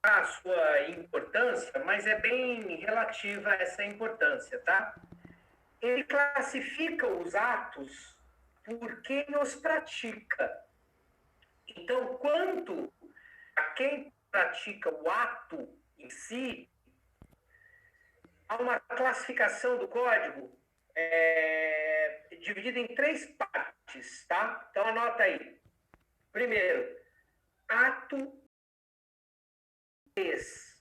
a sua importância, mas é bem relativa a essa importância, tá? Ele classifica os atos por quem os pratica. Então, quanto a quem pratica o ato em si, há uma classificação do código dividida em 3 partes, tá? Então, anota aí. Primeiro, ato ex.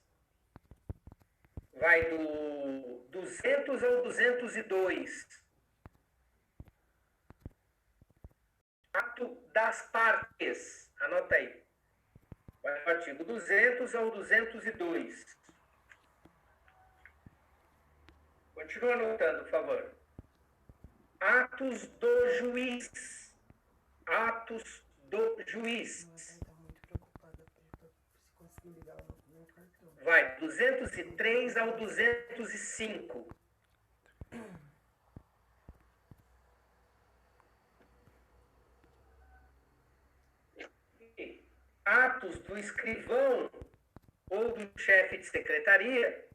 Vai do 200 ao 202. Ato das partes. Anota aí. Vai do artigo 200 ao 202. Continua anotando, por favor. Atos do juiz. Atos do juiz. Vai 203 ao 205. Atos do escrivão ou do chefe de secretaria.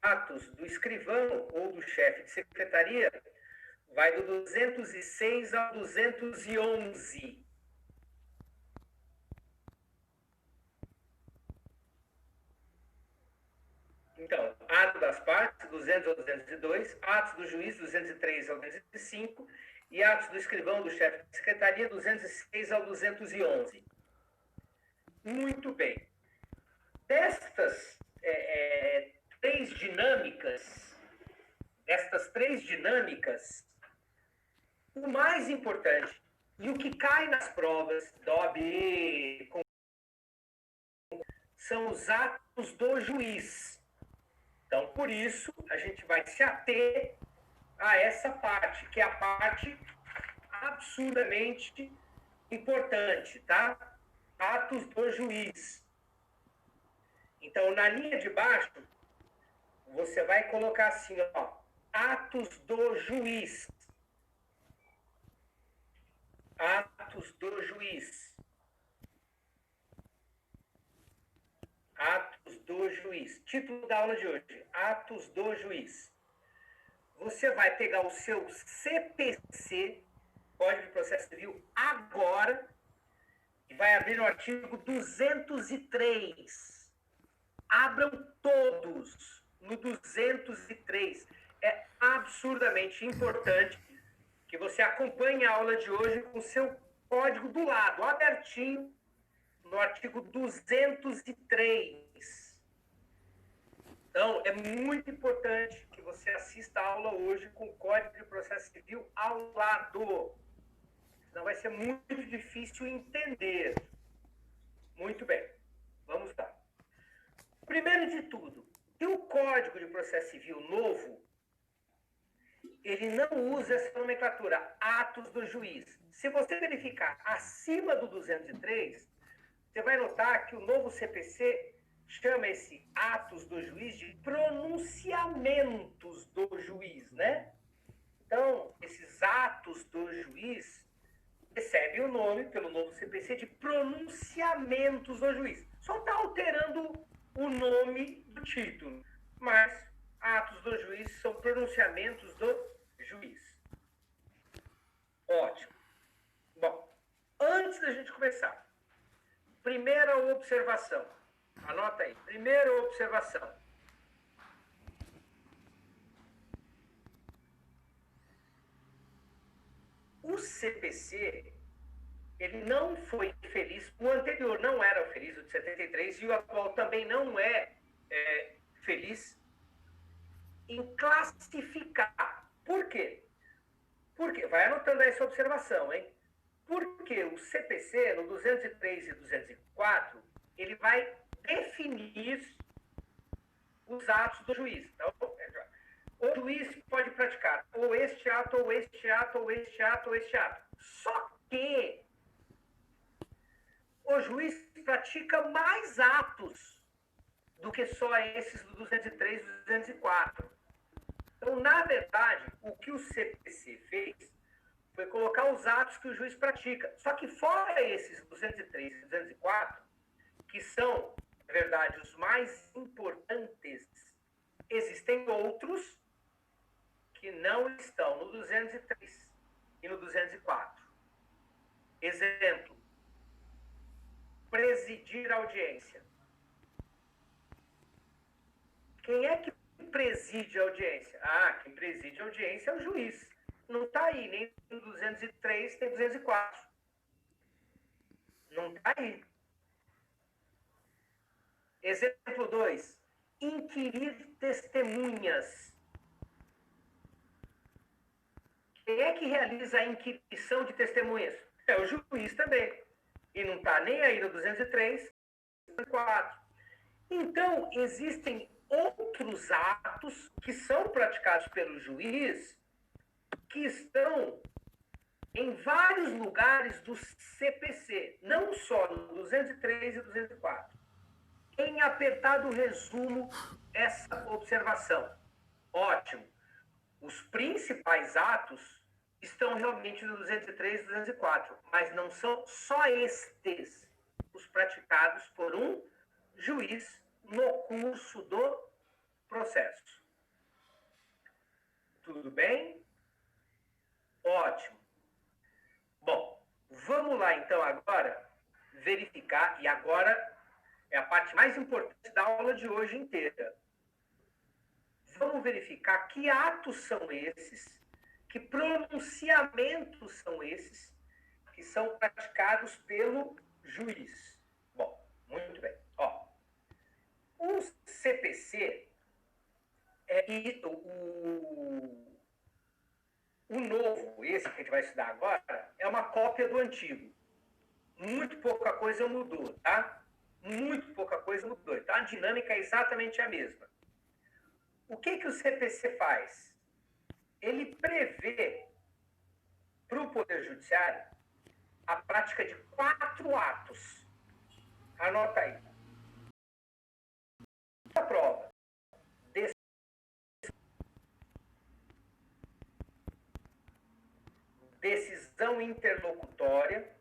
Atos do escrivão ou do chefe de secretaria vai do 206 ao 211. Então, ato das partes, 200 ao 202, atos do juiz, 203 ao 205, e atos do escrivão do chefe de secretaria, 206 ao 211. Muito bem. Destas três dinâmicas, o mais importante e o que cai nas provas da OAB são os atos do juiz. Então, por isso, a gente vai se ater a essa parte, que é a parte absurdamente importante, tá? Atos do juiz. Então, na linha de baixo, você vai colocar assim, ó, atos do juiz. Atos do juiz. Atos do juiz. Título da aula de hoje, atos do juiz. Você vai pegar o seu CPC, Código de Processo Civil, agora, e vai abrir no artigo 203. Abram todos no 203. É absurdamente importante que você acompanhe a aula de hoje com o seu código do lado, abertinho, no artigo 203. Então, é muito importante que você assista a aula hoje com o Código de Processo Civil ao lado. Senão vai ser muito difícil entender. Muito bem. Vamos lá. Primeiro de tudo, o Código de Processo Civil novo, ele não usa essa nomenclatura, atos do juiz. Se você verificar acima do 203, você vai notar que o novo CPC chama esse atos do juiz de pronunciamentos do juiz, né? Então, esses atos do juiz recebem o nome, pelo novo CPC, de pronunciamentos do juiz. Só está alterando o nome do título, mas atos do juiz são pronunciamentos do juiz. Ótimo. Bom, antes da gente começar, primeira observação. Anota aí. Primeira observação. O CPC, ele não foi feliz. O anterior não era feliz, o de 73, e o atual também não é feliz em classificar. Por quê? Porque, vai anotando essa observação, hein? Porque o CPC, no 203 e 204, ele vai definir os atos do juiz. Então, o juiz pode praticar ou este ato, ou este ato, ou este ato, ou este ato. Só que o juiz pratica mais atos do que só esses do 203 e 204. Então, na verdade, o que o CPC fez foi colocar os atos que o juiz pratica. Só que fora esses 203 e 204, que são verdade, os mais importantes. Existem outros que não estão no 203 e no 204. Exemplo, presidir a audiência. Quem é que preside a audiência? Ah, quem preside a audiência é o juiz. Não está aí, nem no 203, nem no 204. Não está aí. Exemplo 2. Inquirir testemunhas. Quem é que realiza a inquirição de testemunhas? É o juiz também. E não está nem aí no 203, 204. Então, existem outros atos que são praticados pelo juiz que estão em vários lugares do CPC, não só no 203 e 204. Em apertado resumo essa observação. Ótimo. Os principais atos estão realmente no 203 e 204, mas não são só estes os praticados por um juiz no curso do processo. Tudo bem? Ótimo. Bom, vamos lá então agora verificar, e agora é a parte mais importante da aula de hoje inteira. Vamos verificar que atos são esses, que pronunciamentos são esses que são praticados pelo juiz. Bom, muito bem. Ó, o CPC o novo, esse que a gente vai estudar agora, é uma cópia do antigo. Muito pouca coisa mudou, tá? Muito pouca coisa mudou. Então, a dinâmica é exatamente a mesma. O que o CPC faz? Ele prevê para o Poder Judiciário a prática de 4 atos. Anota aí. A prova. Decisão interlocutória.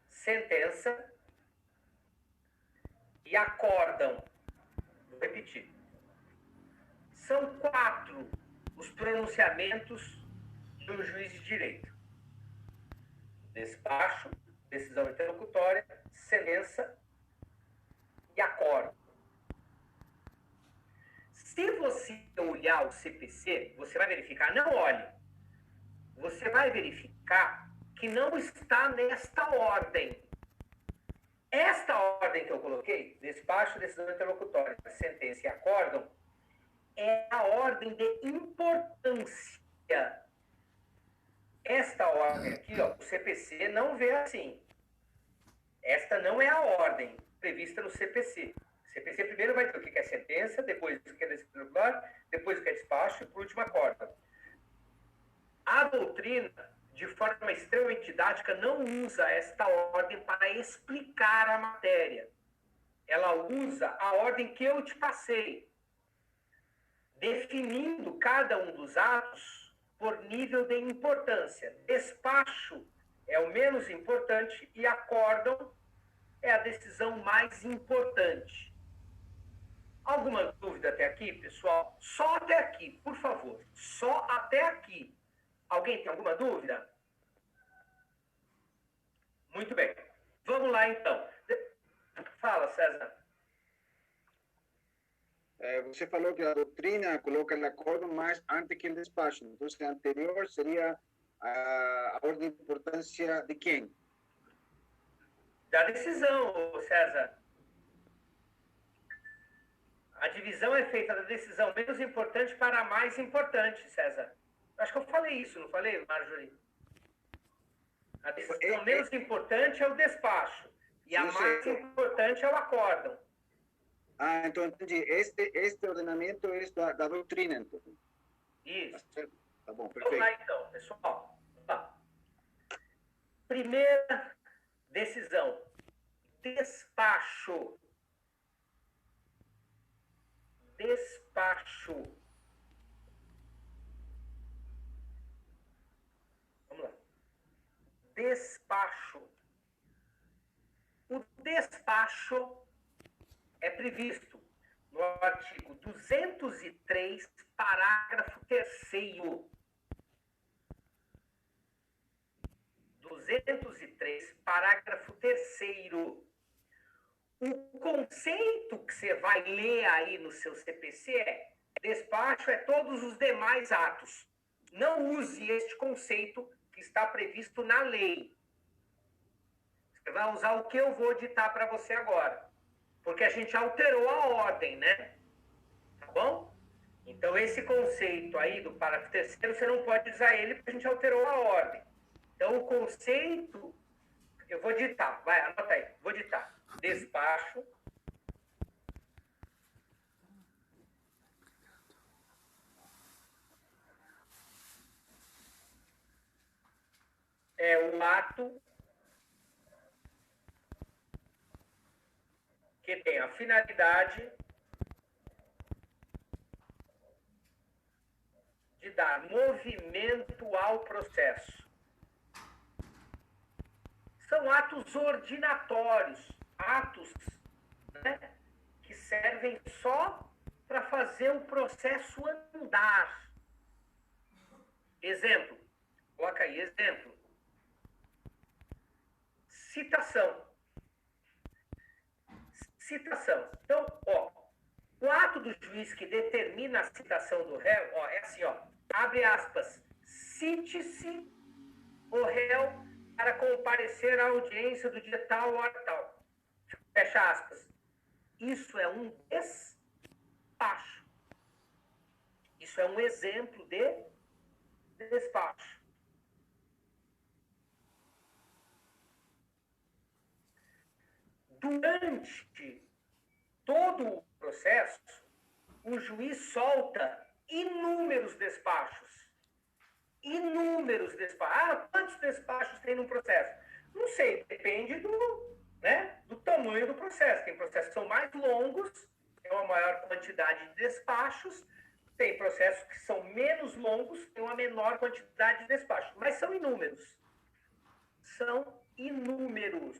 Sentença. E acórdão. Vou repetir. São 4 os pronunciamentos do juiz de direito: despacho, decisão interlocutória, sentença e acórdão. Se você olhar o CPC, você vai verificar, não olhe, você vai verificar que não está nesta ordem. Esta ordem que eu coloquei, despacho, decisão interlocutória, sentença e acórdão, é a ordem de importância. Esta ordem aqui, ó, o CPC não vê assim. Esta não é a ordem prevista no CPC. O CPC primeiro vai ter o que é sentença, depois o que é decisão interlocutória, depois o que é despacho e por último acórdão. A doutrina, de forma extremamente didática, não usa esta ordem para explicar a matéria. Ela usa a ordem que eu te passei, definindo cada um dos atos por nível de importância. Despacho é o menos importante e acórdão é a decisão mais importante. Alguma dúvida até aqui, pessoal? Só até aqui, por favor. Só até aqui. Alguém tem alguma dúvida? Muito bem. Vamos lá, então. Fala, César. Você falou que a doutrina coloca o acordo mais antes que o despacho. Então, o anterior seria a ordem de importância de quem? Da decisão, César. A divisão é feita da decisão menos importante para a mais importante, César. Acho que eu falei isso, não falei, Marjorie? A decisão menos importante é o despacho. E a mais importante é o acórdão. Ah, então entendi. Este ordenamento é da doutrina, então. Isso. Tá bom, perfeito. Vamos lá, então, pessoal. Tá. Primeira decisão. Despacho. Despacho. Vamos lá. Despacho. despacho é previsto no artigo 203, parágrafo 3º. 203, parágrafo 3º. O conceito que você vai ler aí no seu CPC é: despacho é todos os demais atos. Não use este conceito que está previsto na lei. Você vai usar o que eu vou ditar para você agora. Porque a gente alterou a ordem, né? Tá bom? Então, esse conceito aí do parágrafo 3º, você não pode usar ele porque a gente alterou a ordem. Então, o conceito, eu vou ditar, vai, anota aí, vou ditar. Despacho é o ato que tem a finalidade de dar movimento ao processo. São atos ordinatórios, atos, né, que servem só para fazer o processo andar. Exemplo, coloca aí, exemplo. Citação. Citação. Então, ó, o ato do juiz que determina a citação do réu, ó, é assim, ó, abre aspas, cite-se o réu para comparecer à audiência do dia tal, hora tal. Fecha aspas. Isso é um despacho. Isso é um exemplo de despacho. Durante todo o processo, o juiz solta inúmeros despachos. Inúmeros despachos. Ah, quantos despachos tem no processo? Não sei, depende do tamanho do processo. Tem processos que são mais longos, tem uma maior quantidade de despachos. Tem processos que são menos longos, tem uma menor quantidade de despachos. Mas são inúmeros. São inúmeros.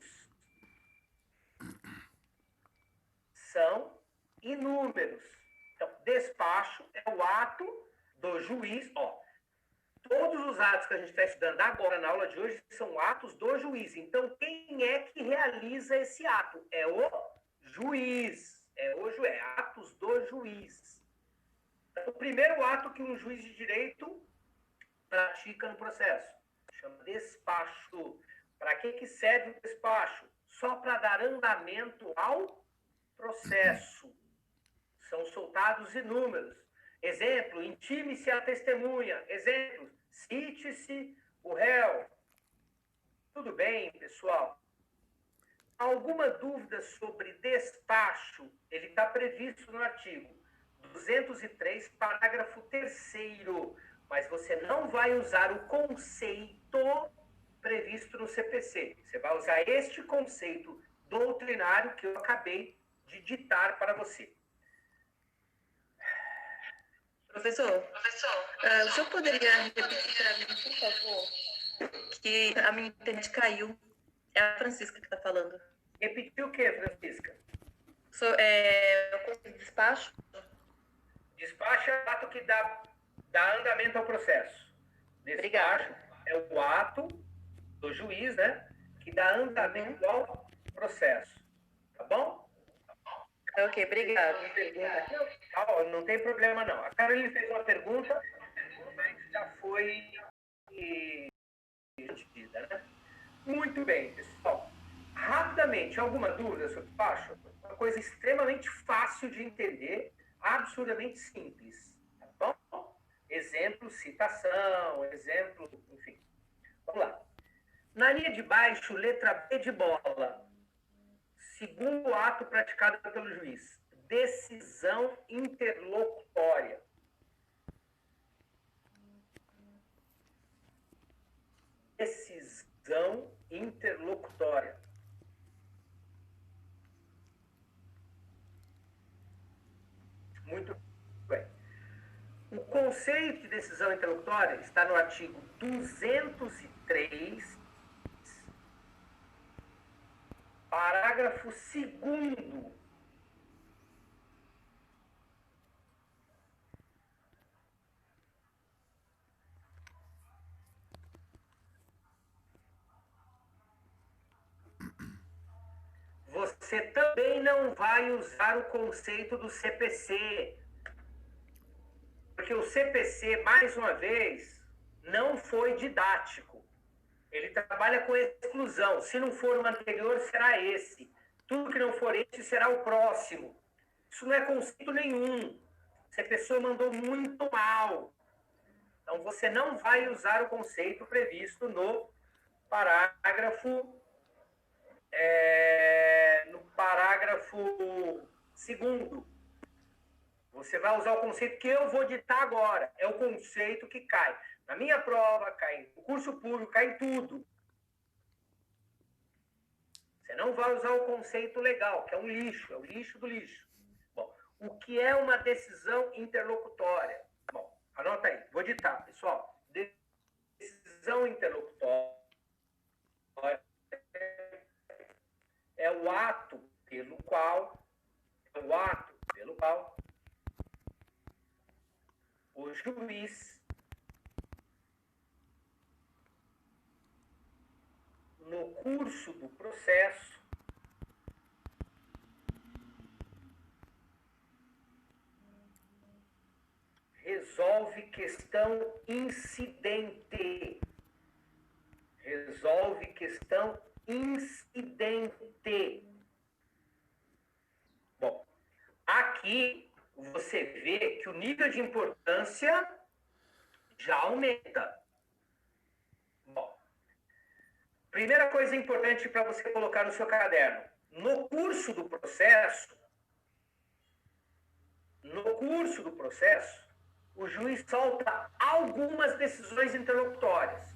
São inúmeros. Então, despacho é o ato do juiz. Ó, todos os atos que a gente está estudando agora na aula de hoje são atos do juiz. Então, quem é que realiza esse ato? É o juiz. É atos do juiz. Então, o primeiro ato que um juiz de direito pratica no processo chama despacho. Para que serve o despacho? Só para dar andamento ao processo. São soltados inúmeros. Exemplo, intime-se a testemunha. Exemplo, cite-se o réu. Tudo bem, pessoal? Alguma dúvida sobre despacho? Ele está previsto no artigo 203, parágrafo 3º. Mas você não vai usar o conceito previsto no CPC. Você vai usar este conceito doutrinário que eu acabei de ditar para você. Professor, o senhor poderia repetir para mim, por favor, que a minha internet caiu. É a Francisca que está falando. Repetir o que, Francisca? O conceito de despacho? Despacho é o ato que dá andamento ao processo. Despacho é o ato do juiz, né, que dá andamento ao processo. Tá bom? Ok, obrigado. Não tem problema, não. A Carolina fez uma pergunta, mas já foi respondida, né? Muito bem, pessoal. Rapidamente, alguma dúvida sobre despacho? Uma coisa extremamente fácil de entender, absurdamente simples. Tá bom? Exemplo, citação, exemplo, enfim. Vamos lá. Na linha de baixo, letra B de bola. Segundo ato praticado pelo juiz. Decisão interlocutória. Decisão interlocutória. Muito bem. O conceito de decisão interlocutória está no artigo 203, parágrafo parágrafo 2º. Você também não vai usar o conceito do CPC. Porque o CPC, mais uma vez, não foi didático. Ele trabalha com exclusão. Se não for o anterior, será esse. Tudo que não for esse, será o próximo. Isso não é conceito nenhum. Essa pessoa mandou muito mal. Então, você não vai usar o conceito previsto no parágrafo 2º. Você vai usar o conceito que eu vou ditar agora. É o conceito que cai na minha prova, cai no curso público, cai em tudo. Você não vai usar o conceito legal, que é um lixo, é o lixo do lixo. Bom, o que é uma decisão interlocutória? Bom, anota aí, vou ditar, pessoal. Decisão interlocutória é o ato pelo qual o juiz, no curso do processo, resolve questão incidente. Bom, aqui você vê que o nível de importância já aumenta. Bom, primeira coisa importante para você colocar no seu caderno. No curso do processo, o juiz solta algumas decisões interlocutórias.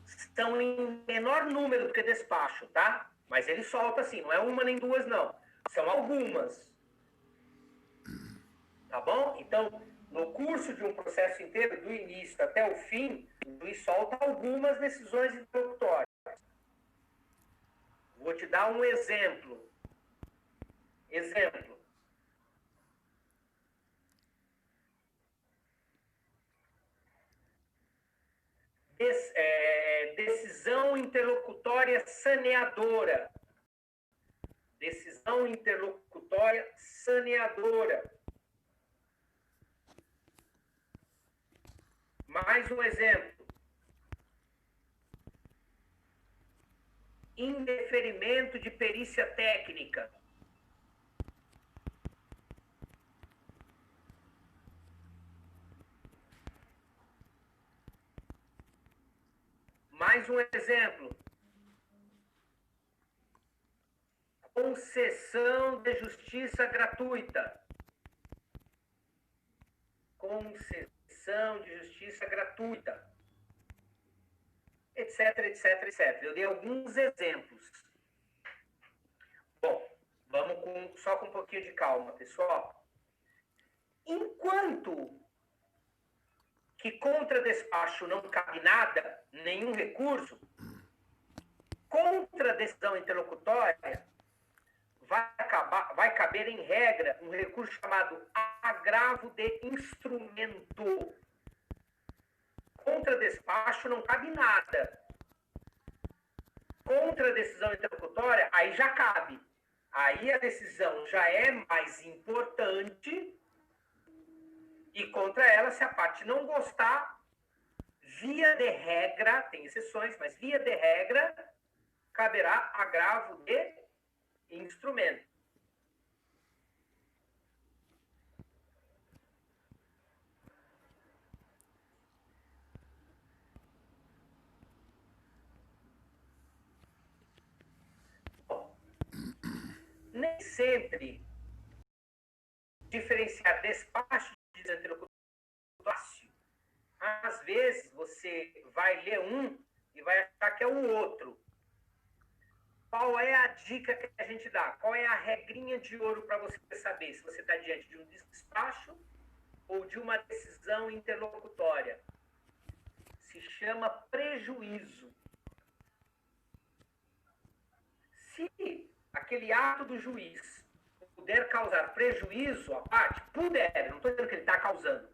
Estão em menor número do que despacho, tá? Mas ele solta assim, não é uma nem duas, não. São algumas. Tá bom? Então, no curso de um processo inteiro, do início até o fim, o juiz solta algumas decisões interlocutórias. Vou te dar um exemplo. Decisão interlocutória saneadora. Mais um exemplo. Indeferimento de perícia técnica. Mais um exemplo. Concessão de justiça gratuita. Etc, etc, etc. Eu dei alguns exemplos. Bom, vamos só com um pouquinho de calma, pessoal. Enquanto que contra despacho não cabe nada, nenhum recurso, contra decisão interlocutória vai caber em regra um recurso chamado agravo de instrumento. Contra despacho não cabe nada. Contra decisão interlocutória, aí já cabe. Aí a decisão já é mais importante e contra ela, se a parte não gostar, via de regra, tem exceções, mas via de regra, caberá agravo de instrumento. Bom, nem sempre diferenciar despacho de interlocutório é fácil. Às vezes você vai ler um e vai achar que é o outro. Qual é a dica que a gente dá? Qual é a regrinha de ouro para você saber se você está diante de um despacho ou de uma decisão interlocutória? Se chama prejuízo. Se aquele ato do juiz puder causar prejuízo à parte, puder, não estou dizendo que ele está causando.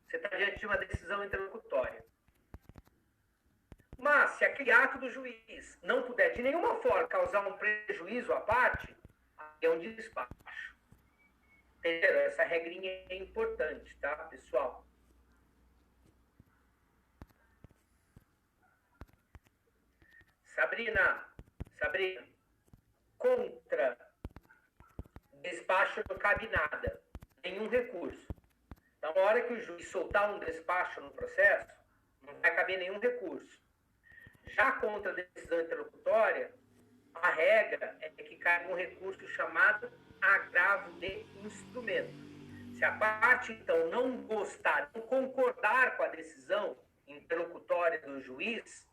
Você está diante de uma decisão interlocutória. Mas, se aquele ato do juiz não puder de nenhuma forma causar um prejuízo à parte, é um despacho. Entenderam? Essa regrinha é importante, tá, pessoal? Sabrina, contra despacho não cabe nada, nenhum recurso. Então, na hora que o juiz soltar um despacho no processo, não vai caber nenhum recurso. Já contra a decisão interlocutória, a regra é que cai um recurso chamado agravo de instrumento. Se a parte, então, não gostar, não concordar com a decisão interlocutória do juiz,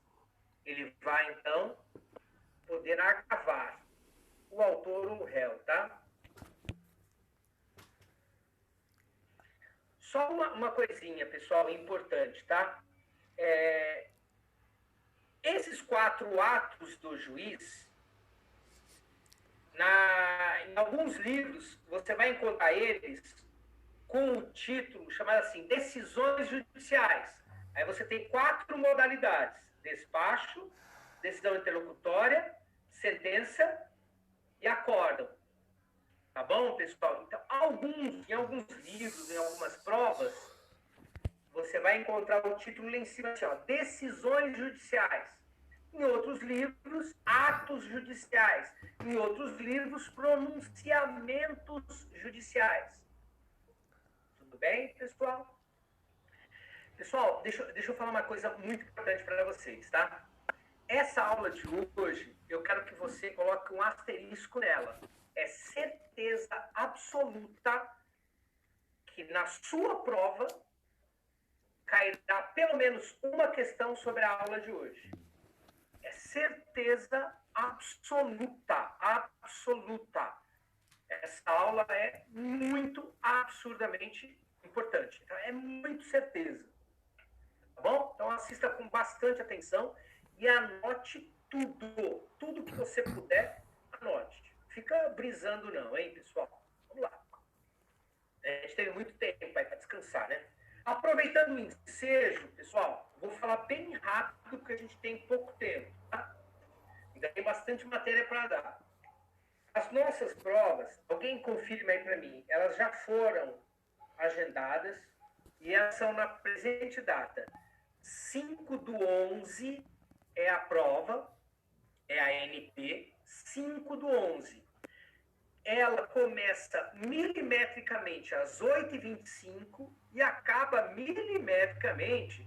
ele vai, então, poder agravar o autor ou o réu, tá? Só uma coisinha, pessoal, importante, tá? Esses 4 atos do juiz, em alguns livros, você vai encontrar eles com o título chamado assim, decisões judiciais. Aí você tem 4 modalidades: despacho, decisão interlocutória, sentença e acórdão. Tá bom, pessoal? Então, em alguns livros, em algumas provas, você vai encontrar o título lá em cima, assim, ó, decisões judiciais. Em outros livros, atos judiciais. Em outros livros, pronunciamentos judiciais. Tudo bem, pessoal? Pessoal, deixa eu falar uma coisa muito importante para vocês, tá? Essa aula de hoje, eu quero que você coloque um asterisco nela. É certeza absoluta que na sua prova cairá pelo menos uma questão sobre a aula de hoje. É certeza absoluta. Essa aula é muito, absurdamente importante. Então, é muito certeza. Tá bom? Então, assista com bastante atenção e anote tudo. Tudo que você puder, anote. Fica brisando não, hein, pessoal? Vamos lá. A gente teve muito tempo aí para descansar, né? Aproveitando o ensejo, pessoal, vou falar bem rápido porque a gente tem pouco tempo, tá? Ainda tem bastante matéria para dar. As nossas provas, alguém confirma aí para mim, elas já foram agendadas e elas são na presente data. 5/11 é a prova, é a NP, 5/11. Ela começa milimetricamente às 8h25 e acaba milimetricamente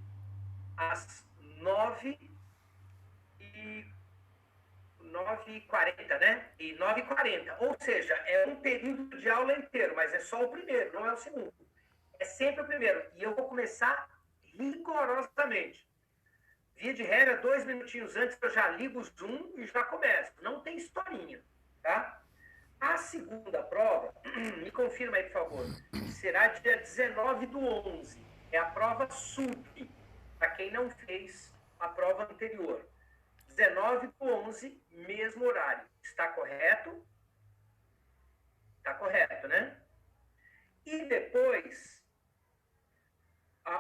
às 9h40, né? E 9h40. Ou seja, é um período de aula inteiro, mas é só o primeiro, não é o segundo. É sempre o primeiro. E eu vou começar rigorosamente. Via de regra, 2 minutinhos antes eu já ligo o Zoom e já começo. Não tem historinha, tá? A segunda prova, me confirma aí, por favor, será dia 19/11. É a prova SUP, para quem não fez a prova anterior. 19/11, mesmo horário. Está correto? Está correto, né? E depois,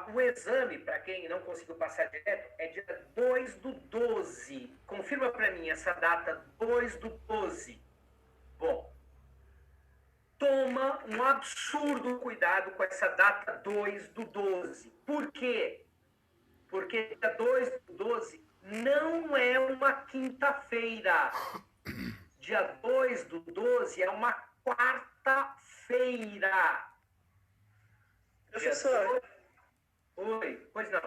o exame, para quem não conseguiu passar direto, é dia 2/12. Confirma para mim essa data, 2/12. Bom, toma um absurdo cuidado com essa data 2/12. Por quê? Porque dia 2/12 não é uma quinta-feira. Dia 2/12 é uma quarta-feira. Professor. Oi, pois não.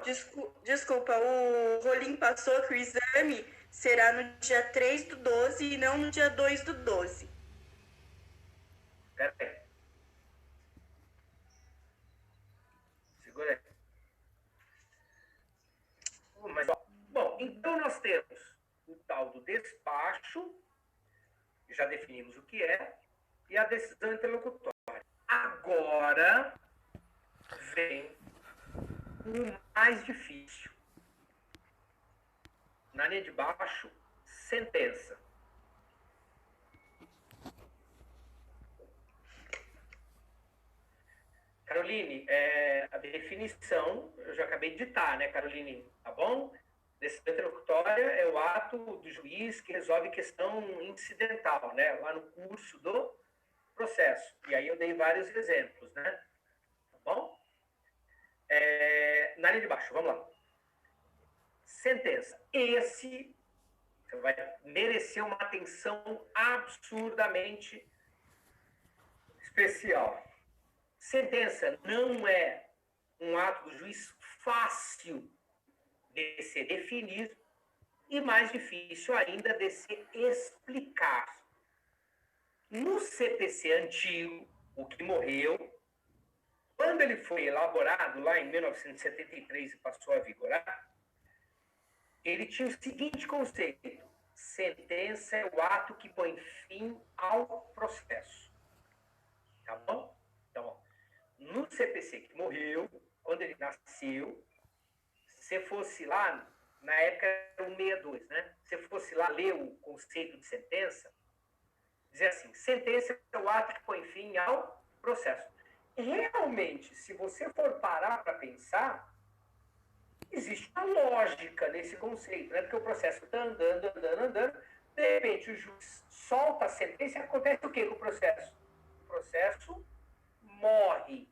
Desculpa, o Rolim passou que o exame será no dia 3/12 e não no dia 2/12. Pera aí. Segura aí. Bom, então nós temos o tal do despacho, já definimos o que é, e a decisão interlocutória. Agora vem o mais difícil. Na linha de baixo, sentença. Caroline, a definição, eu já acabei de ditar, né, Caroline? Tá bom? Decisão interlocutória é o ato do juiz que resolve questão incidental, né? Lá no curso do processo. E aí eu dei vários exemplos, né? Tá bom? Na linha de baixo, vamos lá. Sentença. Esse vai merecer uma atenção absurdamente especial. Sentença não é um ato do juiz fácil de se definir e mais difícil ainda de se explicar. No CPC antigo, o que morreu, quando ele foi elaborado lá em 1973 e passou a vigorar, ele tinha o seguinte conceito: sentença é o ato que põe fim ao processo. Tá bom? Então, no CPC que morreu, quando ele nasceu, se fosse lá, na época era o 62, né? Se fosse lá ler o conceito de sentença, dizia assim: sentença é o ato que põe fim ao processo. Realmente, se você for parar para pensar, existe uma lógica nesse conceito, né? Porque o processo está andando, de repente o juiz solta a sentença e acontece o que com o processo? O processo morre.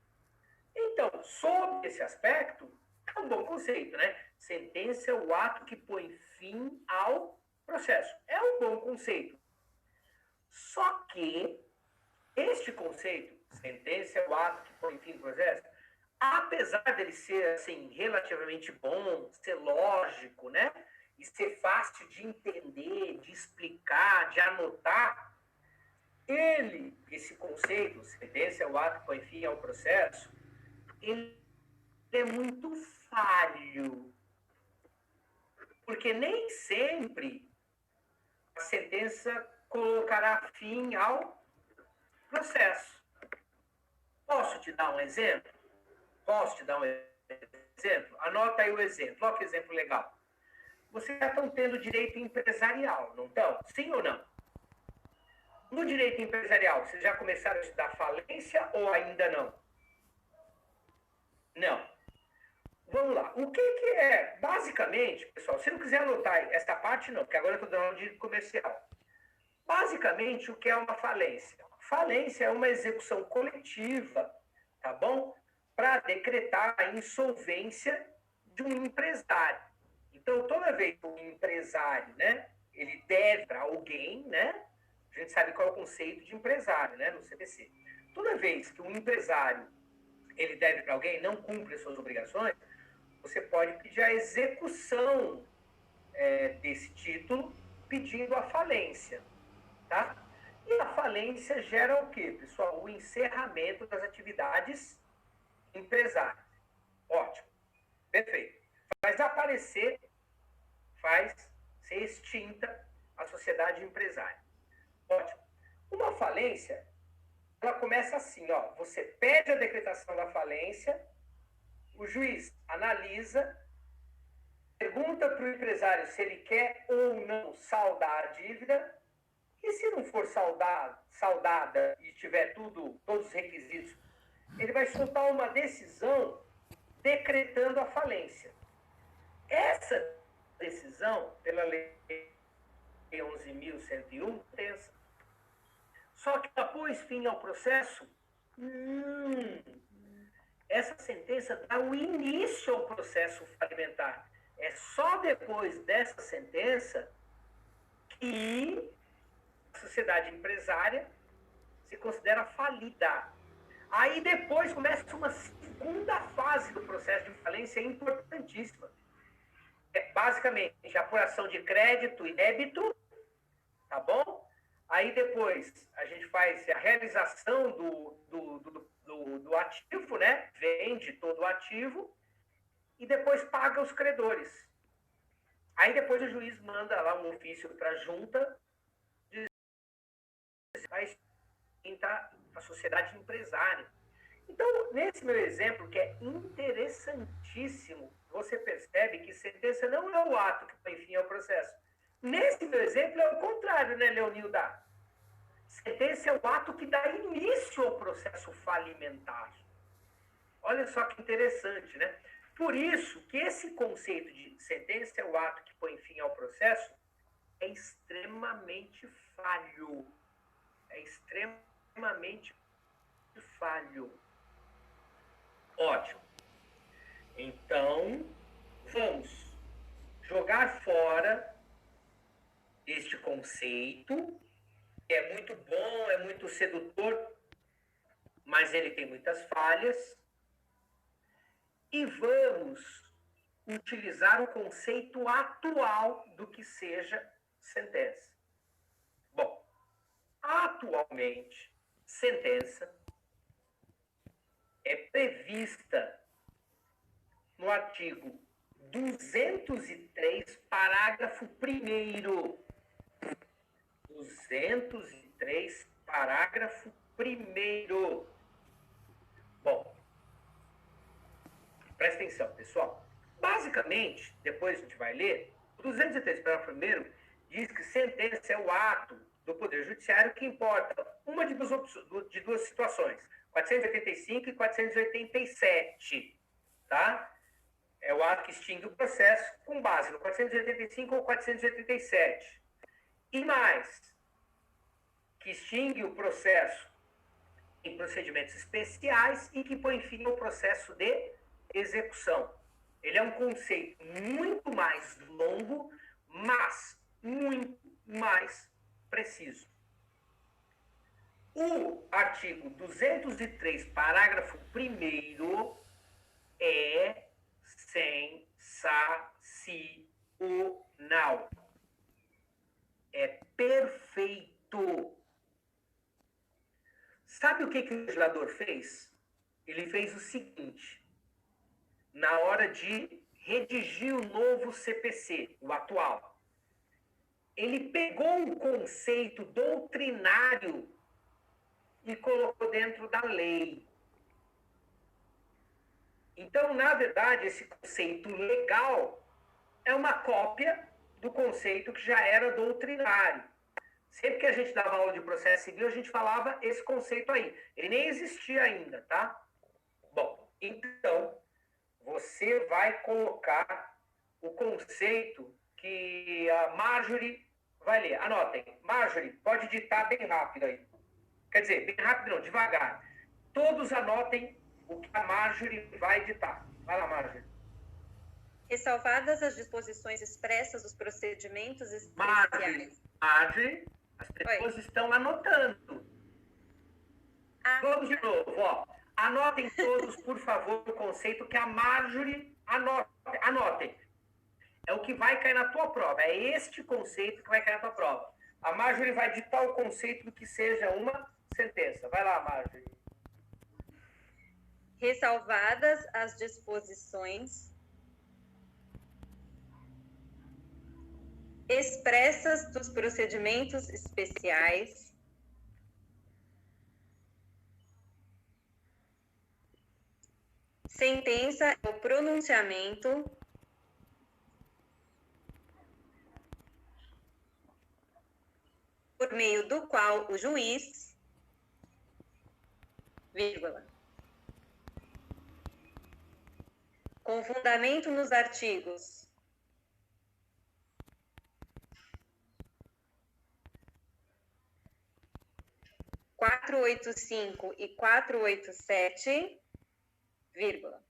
Então, sob esse aspecto, é um bom conceito, né? Sentença é o ato que põe fim ao processo. É um bom conceito. Só que este conceito, sentença é o ato que põe fim ao processo, apesar dele ser, assim, relativamente bom, ser lógico, né? E ser fácil de entender, de explicar, de anotar, esse conceito, sentença é o ato que põe fim ao processo, ele é muito falho. Porque nem sempre a sentença colocará fim ao processo. Posso te dar um exemplo? Anota aí o exemplo. Olha que exemplo legal. Vocês já estão tendo direito empresarial, não estão? Sim ou não? No direito empresarial, vocês já começaram a estudar falência ou ainda não? Não. Vamos lá. O que é, basicamente, pessoal, se não quiser anotar essa parte, não, porque agora eu estou dando aula de comercial. Basicamente, o que é uma falência? Falência é uma execução coletiva, tá bom? Para decretar a insolvência de um empresário. Então, toda vez que um empresário, né, ele deve para alguém, né, a gente sabe qual é o conceito de empresário, né, no CPC. Toda vez que um empresário ele deve para alguém, não cumpre as suas obrigações, você pode pedir a execução desse título, pedindo a falência, tá? E a falência gera o quê, pessoal? O encerramento das atividades empresárias. Ótimo. Perfeito. Faz desaparecer, faz ser extinta a sociedade empresária. Ótimo. Uma falência, ela começa assim, ó. Você pede a decretação da falência, o juiz analisa, pergunta para o empresário se ele quer ou não saldar a dívida, e se não for saldada e tiver todos os requisitos, ele vai soltar uma decisão decretando a falência. Essa decisão, pela lei 11.101, tensa. Só que após fim ao processo, essa sentença dá o início ao processo falimentar. É só depois dessa sentença que a sociedade empresária se considera falida. Aí depois começa uma segunda fase do processo de falência importantíssima. É basicamente a apuração de crédito e débito, tá bom? Aí depois a gente faz a realização do ativo, né? Vende todo o ativo e depois paga os credores. Aí depois o juiz manda lá um ofício para a junta a sociedade empresária. Então, nesse meu exemplo, que é interessantíssimo, você percebe que sentença não é o ato que põe fim ao processo. Nesse meu exemplo, é o contrário, né, Leonilda? Sentença é o ato que dá início ao processo falimentar. Olha só que interessante, né? Por isso que esse conceito de sentença é o ato que põe fim ao processo é extremamente falho. É extremamente falho. Ótimo. Então, vamos jogar fora este conceito, que é muito bom, é muito sedutor, mas ele tem muitas falhas. E vamos utilizar o conceito atual do que seja sentença. Bom, atualmente, sentença é prevista no artigo 203, parágrafo 1º. 203, parágrafo 1º. Bom, presta atenção, pessoal. Basicamente, depois a gente vai ler, o 203, parágrafo 1º diz que sentença é o ato do Poder Judiciário que importa uma de duas situações, 485 e 487, tá? É o ato que extingue o processo com base no 485 ou 487. E mais, que extingue o processo em procedimentos especiais e que põe fim ao processo de execução. Ele é um conceito muito mais longo, mas muito mais preciso. O artigo 203, parágrafo 1º é sensacional. É perfeito. Sabe o que o legislador fez? Ele fez o seguinte: na hora de redigir o novo CPC, o atual, ele pegou um conceito doutrinário e colocou dentro da lei. Então, na verdade, esse conceito legal é uma cópia do conceito que já era doutrinário. Sempre que a gente dava aula de processo civil, a gente falava esse conceito aí. Ele nem existia ainda, tá? Bom, então, você vai colocar o conceito que a Marjorie vai ler. Anotem. Marjorie, pode ditar bem rápido aí. Quer dizer, bem rápido não, devagar. Todos anotem o que a Marjorie vai ditar. Vai lá, Marjorie. Ressalvadas as disposições expressas dos procedimentos especiais. Marjorie, as pessoas estão anotando. Vamos de novo, ó. Anotem todos, por favor, o conceito que a Marjorie anotem. É o que vai cair na tua prova. É este conceito que vai cair na tua prova. A Marjorie vai ditar o conceito do que seja uma sentença. Vai lá, Marjorie. Ressalvadas as disposições expressas dos procedimentos especiais, sentença é o pronunciamento por meio do qual o juiz, vírgula, com fundamento nos artigos 485 e 487, vírgula,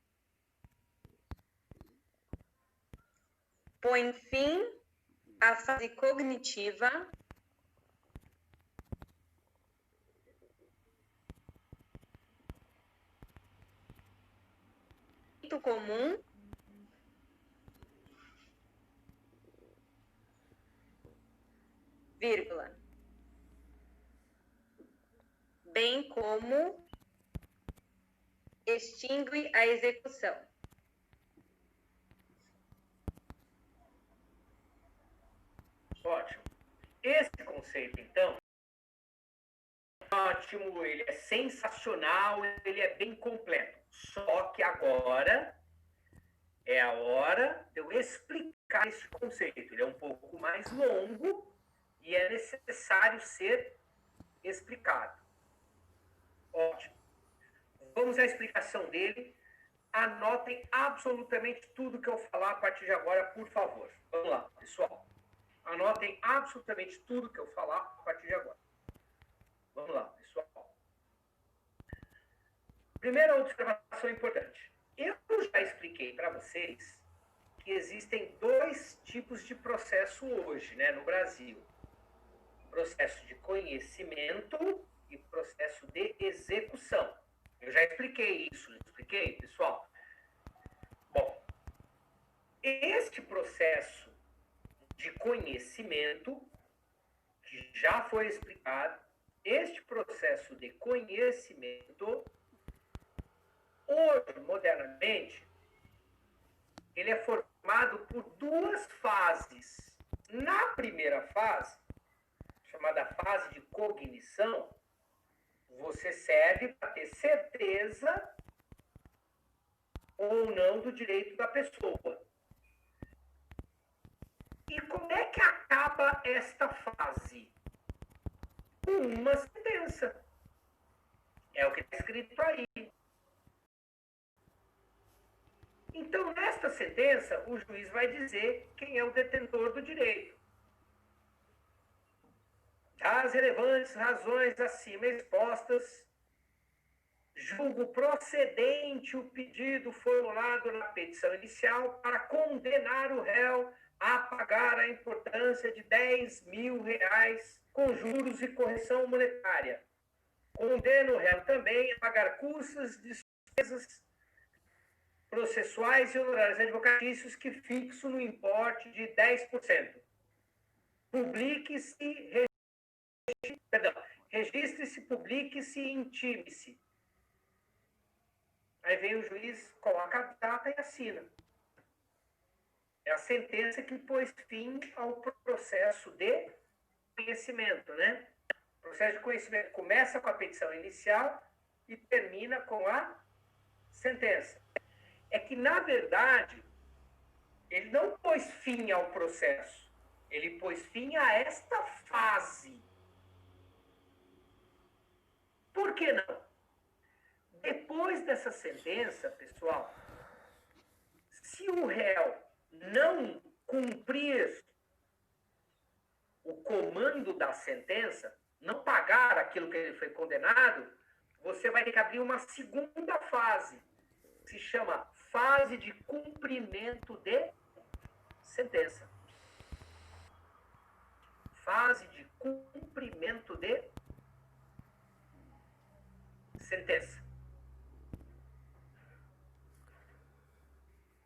põe fim à fase cognitiva comum vírgula, bem como extingue a execução. Ótimo. Esse conceito, então, ótimo, ele é sensacional, ele é bem completo. Só que agora é a hora de eu explicar esse conceito. Ele é um pouco mais longo e é necessário ser explicado. Ótimo. Vamos à explicação dele anotem absolutamente tudo que eu falar a partir de agora, por favor. Vamos lá, pessoal. Anotem absolutamente tudo que eu falar a partir de agora. Vamos lá, pessoal. Primeira observação importante. Eu já expliquei para vocês que existem dois tipos de processo hoje, né, no Brasil. Processo de conhecimento e processo de execução. Eu já expliquei isso, não expliquei, pessoal? Bom, este processo de conhecimento, que já foi explicado, este processo de conhecimento, hoje, modernamente, ele é formado por duas fases. Na primeira fase, chamada fase de cognição, você serve para ter certeza ou não do direito da pessoa. E como é que acaba esta fase? Com uma sentença. É o que está escrito aí. Então, nesta sentença, o juiz vai dizer quem é o detentor do direito. Das relevantes razões acima expostas, julgo procedente o pedido formulado na petição inicial para condenar o réu a pagar a importância de R$10.000 com juros e correção monetária. Condeno o réu também a pagar custas, despesas processuais e honorários advocatícios que fixo no importe de 10%. Registre-se, publique-se e intime-se. Aí vem o juiz, coloca a data e assina. É a sentença que pôs fim ao processo de conhecimento, né? O processo de conhecimento começa com a petição inicial e termina com a sentença. É que, na verdade, ele não pôs fim ao processo. Ele pôs fim a esta fase. Por que não? Depois dessa sentença, pessoal, se o réu não cumprir o comando da sentença, não pagar aquilo que ele foi condenado, você vai ter que abrir uma segunda fase, que se chama fase de cumprimento de sentença. Fase de cumprimento de sentença.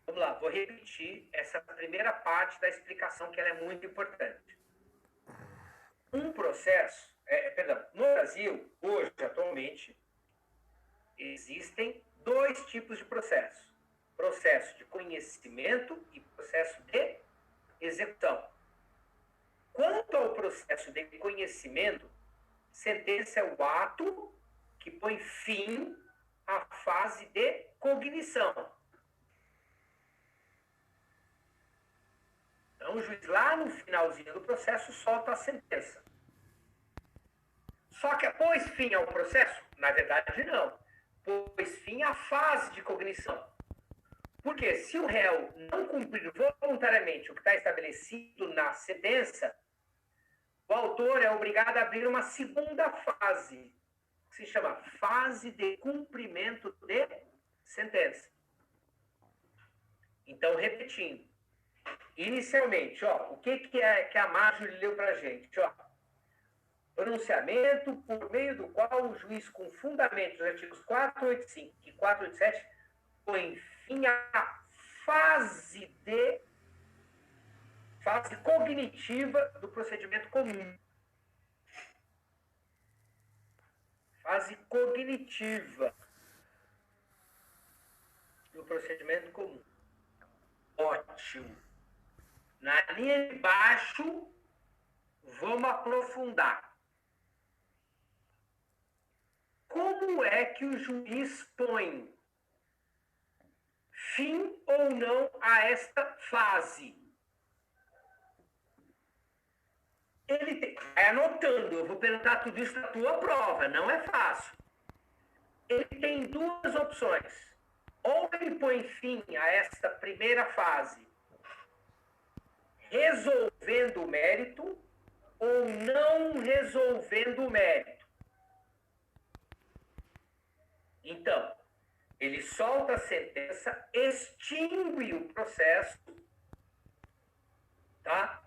Vamos lá, vou repetir essa primeira parte da explicação, que ela é muito importante. Um processo, no Brasil, hoje, atualmente, existem dois tipos de processo. Processo de conhecimento e processo de execução. Quanto ao processo de conhecimento, sentença é o ato que põe fim à fase de cognição. Então, o juiz, lá no finalzinho do processo, solta a sentença. Só que pôs fim ao processo? Na verdade, não. Pôs fim à fase de cognição. Porque se o réu não cumprir voluntariamente o que está estabelecido na sentença, o autor é obrigado a abrir uma segunda fase, que se chama fase de cumprimento de sentença. Então, repetindo. Inicialmente, o que a Marjorie leu para a gente? Pronunciamento por meio do qual o juiz, com fundamento dos artigos 485 e 487, põe fim à fase cognitiva do procedimento comum. Fase cognitiva do procedimento comum. Ótimo. Na linha de baixo, vamos aprofundar. Como é que o juiz põe fim ou não a esta fase? Ele vai anotando, eu vou perguntar tudo isso na tua prova, não é fácil. Ele tem duas opções. Ou ele põe fim a esta primeira fase, resolvendo o mérito, ou não resolvendo o mérito. Então, ele solta a sentença, extingue o processo, tá?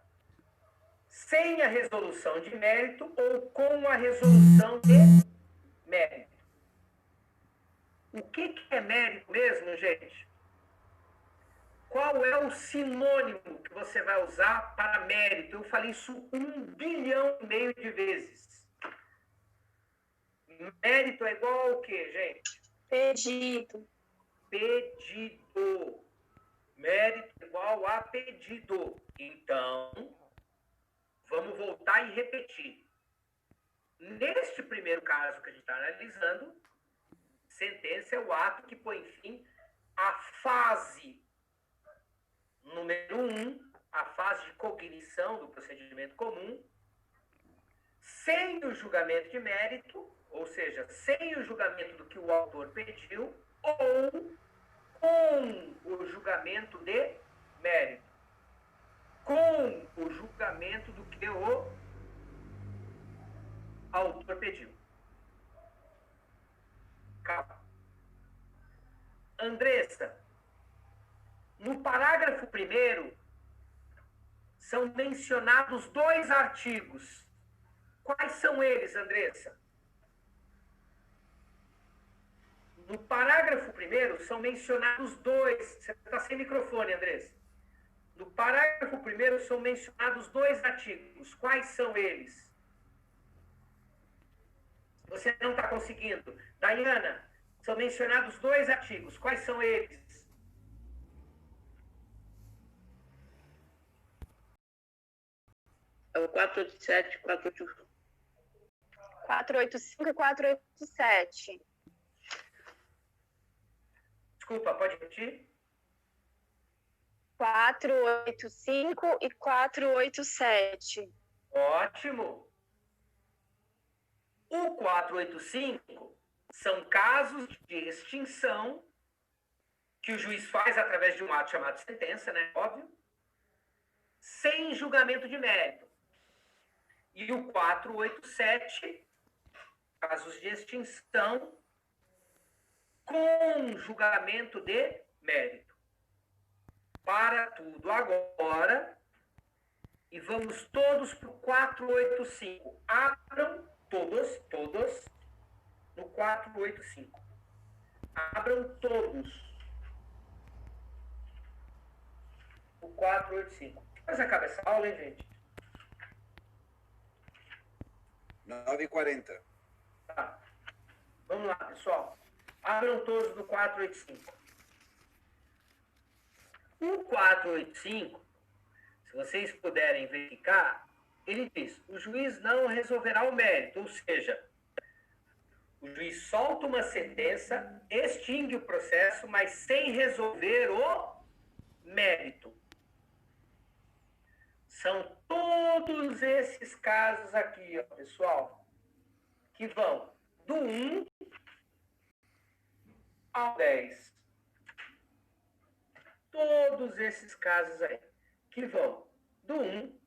Sem a resolução de mérito ou com a resolução de mérito. O que é mérito mesmo, gente? Qual é o sinônimo que você vai usar para mérito? Eu falei isso 1,5 bilhão de vezes. Mérito é igual ao quê, gente? Pedido. Pedido. Mérito é igual a pedido. Então, vamos voltar e repetir. Neste primeiro caso que a gente está analisando, sentença é o ato que põe fim à fase número 1, a fase de cognição do procedimento comum, sem o julgamento de mérito, ou seja, sem o julgamento do que o autor pediu, ou com o julgamento de mérito. Com o julgamento do que o autor pediu. Calma. Andressa, no parágrafo 1º, são mencionados 2 artigos. Quais são eles, Andressa? No parágrafo 1º, são mencionados 2. Você está sem microfone, Andressa. No parágrafo 1º, são mencionados 2 artigos. Quais são eles? Você não está conseguindo. Daiana, são mencionados 2 artigos. Quais são eles? É o 487, 485 e 487. Desculpa, pode repetir? 485 e 487. Ótimo. O 485 são casos de extinção que o juiz faz através de um ato chamado sentença, né? Óbvio. Sem julgamento de mérito. E o 487, casos de extinção com julgamento de mérito. Para tudo agora. E vamos todos para o 485. Abram todos, no 485. Abram todos. O 485. Mas acaba essa aula, hein, gente? 9h40. Tá. Vamos lá, pessoal. Abram todos no 485. O 485, se vocês puderem verificar, ele diz: o juiz não resolverá o mérito, ou seja, o juiz solta uma sentença, extingue o processo, mas sem resolver o mérito. São todos esses casos aqui, ó, pessoal, que vão do 1 ao 10. Todos esses casos aí, que vão do 1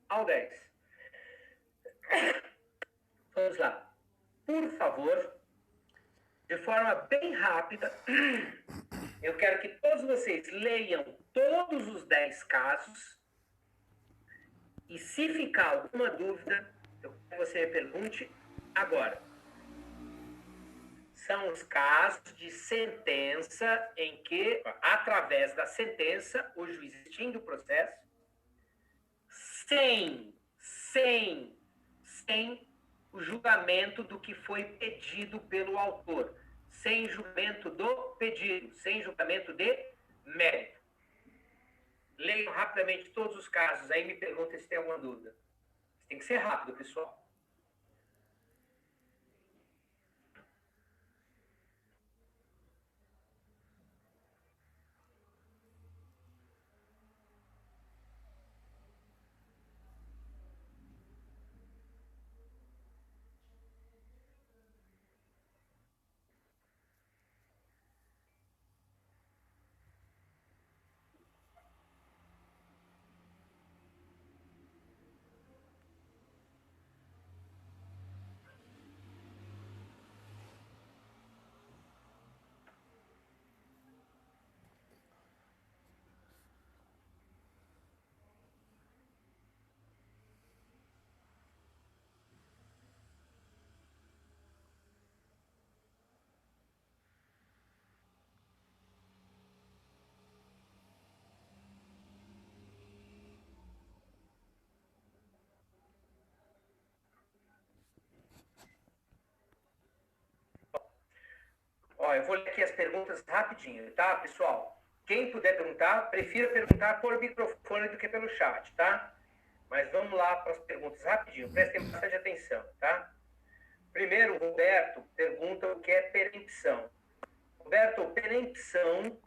ao 10. Vamos lá. Por favor, de forma bem rápida, eu quero que todos vocês leiam todos os 10 casos. E se ficar alguma dúvida, eu quero que você me pergunte agora. São os casos de sentença em que, através da sentença, o juiz extingue o processo sem o julgamento do que foi pedido pelo autor, sem julgamento do pedido, sem julgamento de mérito. Leiam rapidamente todos os casos, aí me perguntem se tem alguma dúvida. Tem que ser rápido, pessoal. Ó, eu vou ler aqui as perguntas rapidinho, tá, pessoal? Quem puder perguntar, prefira perguntar por microfone do que pelo chat, tá? Mas vamos lá para as perguntas rapidinho. Prestem bastante atenção, tá? Primeiro, o Roberto pergunta o que é perempção. Roberto, perempção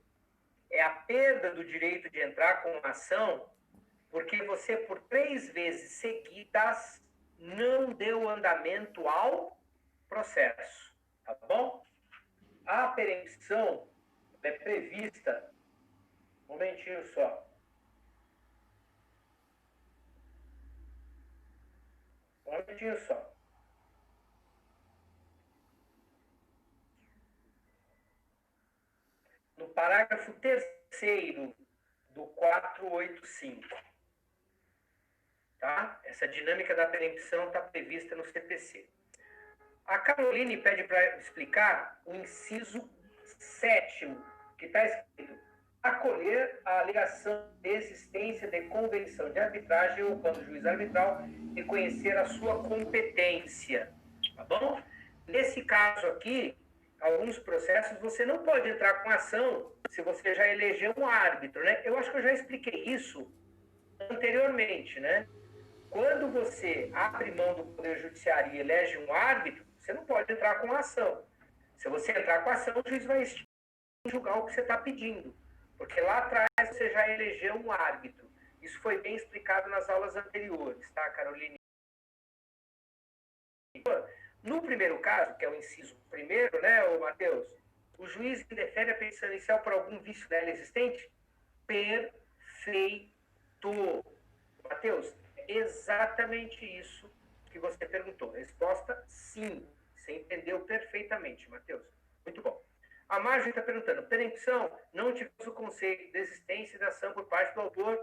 é a perda do direito de entrar com uma ação porque você, por 3 vezes seguidas, não deu andamento ao processo, tá bom? A perempção é prevista... Um momentinho só. Um momentinho só. No parágrafo 3º do 485. Tá? Essa dinâmica da perempção está prevista no CPC. A Caroline pede para explicar o inciso 7º, que está escrito: acolher a alegação de existência de convenção de arbitragem ou quando o juiz arbitral reconhecer a sua competência. Tá bom? Nesse caso aqui, alguns processos você não pode entrar com ação se você já elegeu um árbitro, né? Eu acho que eu já expliquei isso anteriormente, né? Quando você abre mão do Poder Judiciário e elege um árbitro, você não pode entrar com ação. Se você entrar com ação, o juiz vai julgar o que você está pedindo. Porque lá atrás você já elegeu um árbitro. Isso foi bem explicado nas aulas anteriores, tá, Caroline? No primeiro caso, que é o inciso primeiro, né, ô Matheus? O juiz indefere a petição inicial por algum vício dela existente? Perfeito. Matheus, é exatamente isso que você perguntou. Resposta, sim. Você entendeu perfeitamente, Matheus. Muito bom. A Marjorie está perguntando: perempção, não tivemos o conceito de existência da ação por parte do autor.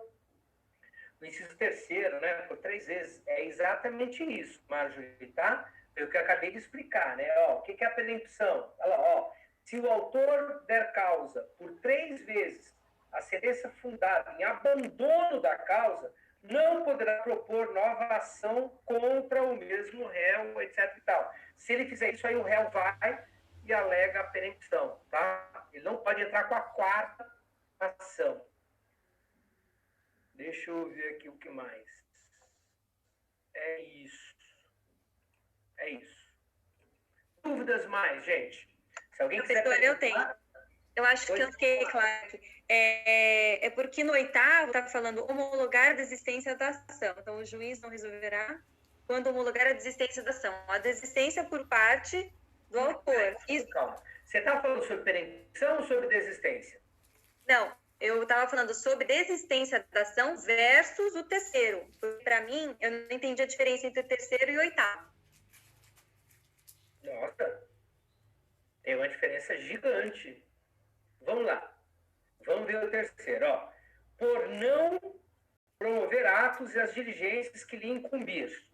No inciso 3º, né, por 3 vezes. É exatamente isso, Marjorie, tá? Foi o que eu acabei de explicar, né? Ó, o que é a perempção? Olha lá, ó. Se o autor der causa por 3 vezes a sentença fundada em abandono da causa, não poderá propor nova ação contra o mesmo réu, etc. e tal. Se ele fizer isso, aí o réu vai e alega a perempção, tá? Ele não pode entrar com a 4ª ação. Deixa eu ver aqui o que mais. É isso. É isso. Dúvidas mais, gente? Se alguém quiser Professor, eu tenho. Eu acho que eu fiquei claro aqui. É porque no 8º está falando homologar a desistência da ação. Então, o juiz não resolverá quando homologar a desistência da ação. A desistência por parte do autor. Calma. Você está falando sobre perempção ou sobre desistência? Não, eu estava falando sobre desistência da ação versus o 3º. Para mim, eu não entendi a diferença entre o 3º e o 8º. Nossa, tem uma diferença gigante. Vamos lá. Vamos ver o 3º. Ó. Por não promover atos e as diligências que lhe incumbir.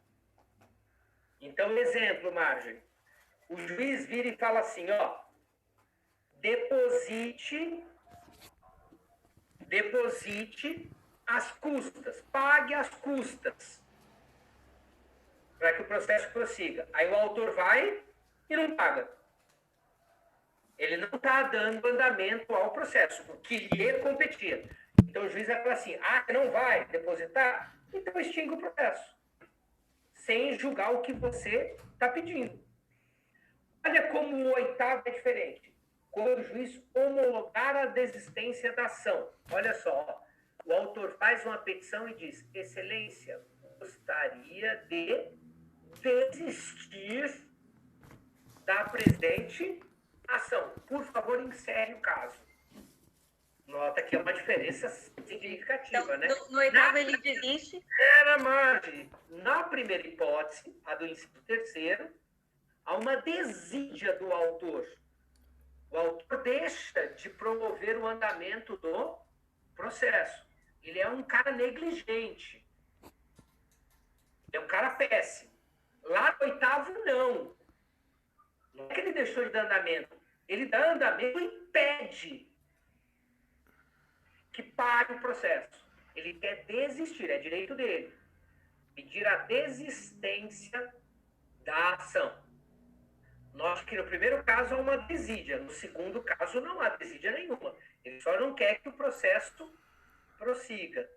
Então, exemplo, Marjorie. O juiz vira e fala assim, ó, deposite as custas, pague as custas, para que o processo prossiga. Aí o autor vai e não paga. Ele não está dando andamento ao processo, o que lhe competia. Então o juiz vai falar assim, não vai depositar? Então extingue o processo, sem julgar o que você está pedindo. Olha como o 8º é diferente. Quando o juiz homologar a desistência da ação. Olha só, o autor faz uma petição e diz, excelência, gostaria de desistir da presente ação. Por favor, encerre o caso. Nota que é uma diferença significativa, então, né? No 8º ele desiste. Margem. Na primeira hipótese, a do inciso 3º, há uma desídia do autor. O autor deixa de promover o andamento do processo. Ele é um cara negligente. É um cara péssimo. Lá no 8º, não. Não é que ele deixou de dar andamento. Ele dá andamento e impede que pare o processo. Ele quer desistir, é direito dele. Pedir a desistência da ação. Note que no primeiro caso há uma desídia, no segundo caso não há desídia nenhuma. Ele só não quer que o processo prossiga.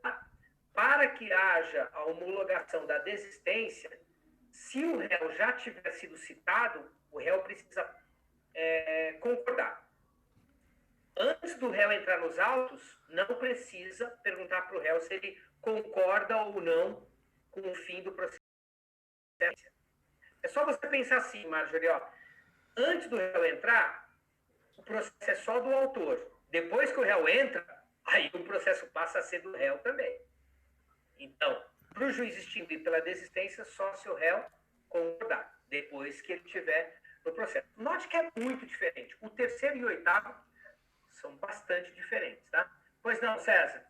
Para que haja a homologação da desistência, se o réu já tiver sido citado, o réu precisa concordar. Antes do réu entrar nos autos, não precisa perguntar para o réu se ele concorda ou não com o fim do processo. É só você pensar assim, Marjorie, ó. Antes do réu entrar, o processo é só do autor. Depois que o réu entra, aí o processo passa a ser do réu também. Então, para o juiz extinguir pela desistência, só se o réu concordar, depois que ele estiver no processo. Note que é muito diferente. O terceiro e o oitavo são bastante diferentes, tá? Pois não, César?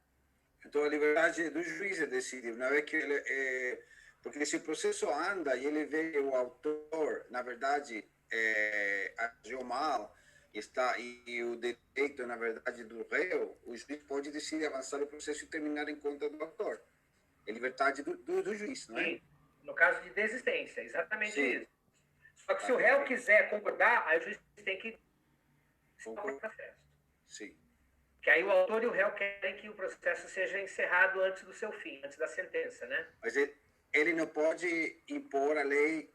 Então, a liberdade do juiz é decidir, não é que ele... porque se o processo anda e ele vê que o autor, na verdade, agiu mal, e o direito, na verdade, do réu, o juiz pode decidir avançar o processo e terminar em conta do autor. É liberdade do juiz, não é? Sim, no caso de desistência, exatamente Sim. isso. Só que se o réu quiser concordar, aí o juiz tem que concordar o processo. Sim. Que aí o autor e o réu querem que o processo seja encerrado antes do seu fim, antes da sentença, né? Mas ele não pode impor a lei,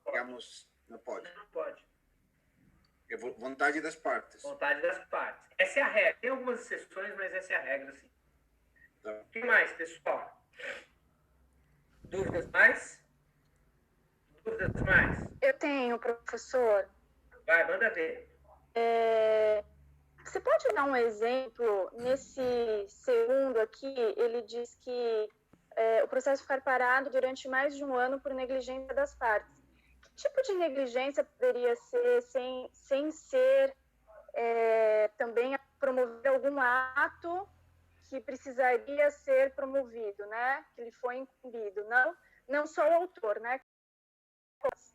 digamos, não pode. Não pode. É vontade das partes. Vontade das partes. Essa é a regra. Tem algumas exceções, mas essa é a regra, sim. Tá. O que mais, pessoal? Dúvidas mais? Dúvidas mais? Eu tenho, professor. Vai, manda ver. Você pode dar um exemplo? Nesse segundo aqui, ele diz que o processo ficar parado durante mais de um ano por negligência das partes. Que tipo de negligência poderia ser sem ser também promover algum ato que precisaria ser promovido, né? Que ele foi incumbido, não só o autor, né?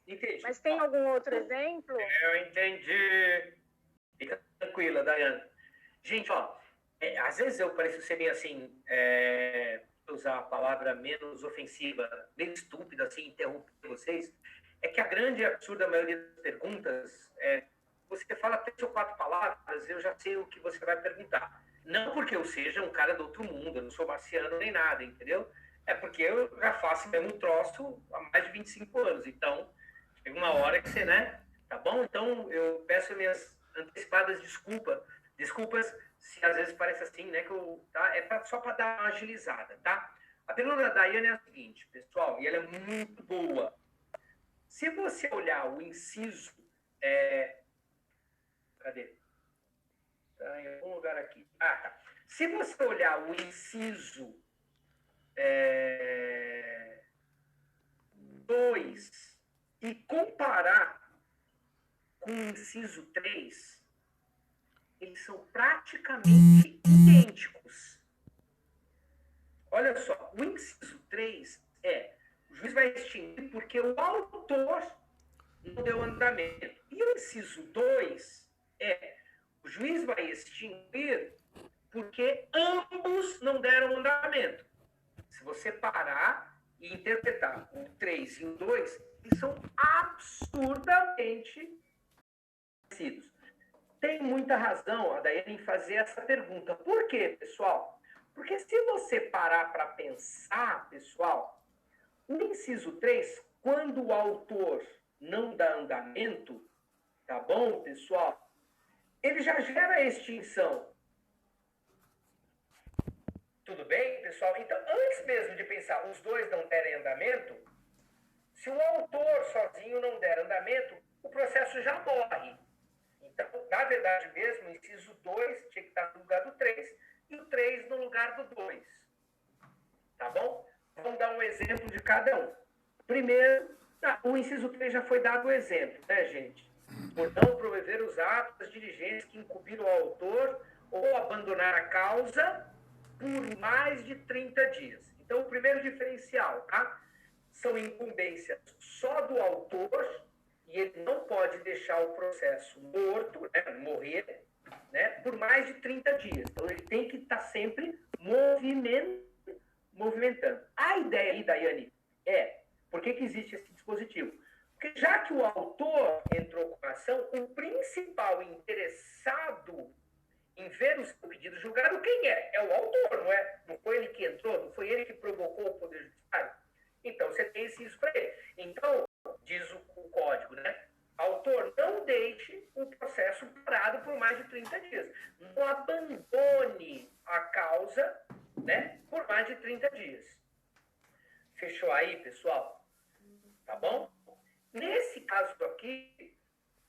Entendi. Mas tem algum outro exemplo? Eu entendi. Fica tranquila, Daiane. Gente, ó, às vezes eu pareço ser bem assim, usar a palavra menos ofensiva, bem estúpida, assim, interromper vocês. É que a grande e absurda maioria das perguntas, você fala 3 ou 4 palavras, eu já sei o que você vai perguntar. Não porque eu seja um cara do outro mundo, eu não sou marciano nem nada, entendeu? É porque eu já faço o mesmo troço há mais de 25 anos. Então, chega uma hora que você, né? Tá bom? Então, eu peço minhas antecipadas desculpas se às vezes parece assim, né? Só para dar uma agilizada, tá? A pergunta da Daiane é a seguinte, pessoal, e ela é muito boa. Se você olhar o inciso... Cadê? Está em algum lugar aqui. Ah, tá. Se você olhar o inciso 2 e comparar com o inciso 3, eles são praticamente idênticos. Olha só, o inciso 3 o juiz vai extinguir porque o autor não deu andamento. E o inciso 2 o juiz vai extinguir porque ambos não deram andamento. Se você parar e interpretar o 3 e o 2, eles são absurdamente parecidos. Tem muita razão a Daiane em fazer essa pergunta. Por quê, pessoal? Porque se você parar para pensar, pessoal, o inciso 3, quando o autor não dá andamento, tá bom, pessoal? Ele já gera extinção. Tudo bem, pessoal? Então, antes mesmo de pensar os dois não derem andamento, se o autor sozinho não der andamento, o processo já morre. Então, na verdade mesmo, o inciso 2 tinha que estar no lugar do 3 e o 3 no lugar do 2. Tá bom? Vamos dar um exemplo de cada um. Primeiro, o inciso 3 já foi dado o exemplo, né, gente? Por não promover os atos das diligências que incumbiram o autor ou abandonar a causa por mais de 30 dias. Então, o primeiro diferencial, tá? São incumbências só do autor e ele não pode deixar o processo morto, né, morrer, né, por mais de 30 dias. Então, ele tem que estar sempre movimentando. A ideia aí, Daiane, por que existe esse dispositivo? Porque já que o autor entrou com a ação, o principal interessado em ver o seu pedido julgado, quem é? É o autor, não é? Não foi ele que entrou, não foi ele que provocou o Poder Judiciário. Então, você tem isso para ele. Então, diz o código, né? Autor, não deixe o processo parado por mais de 30 dias. Não abandone a causa, né, por mais de 30 dias. Fechou aí, pessoal? Tá bom? Nesse caso aqui,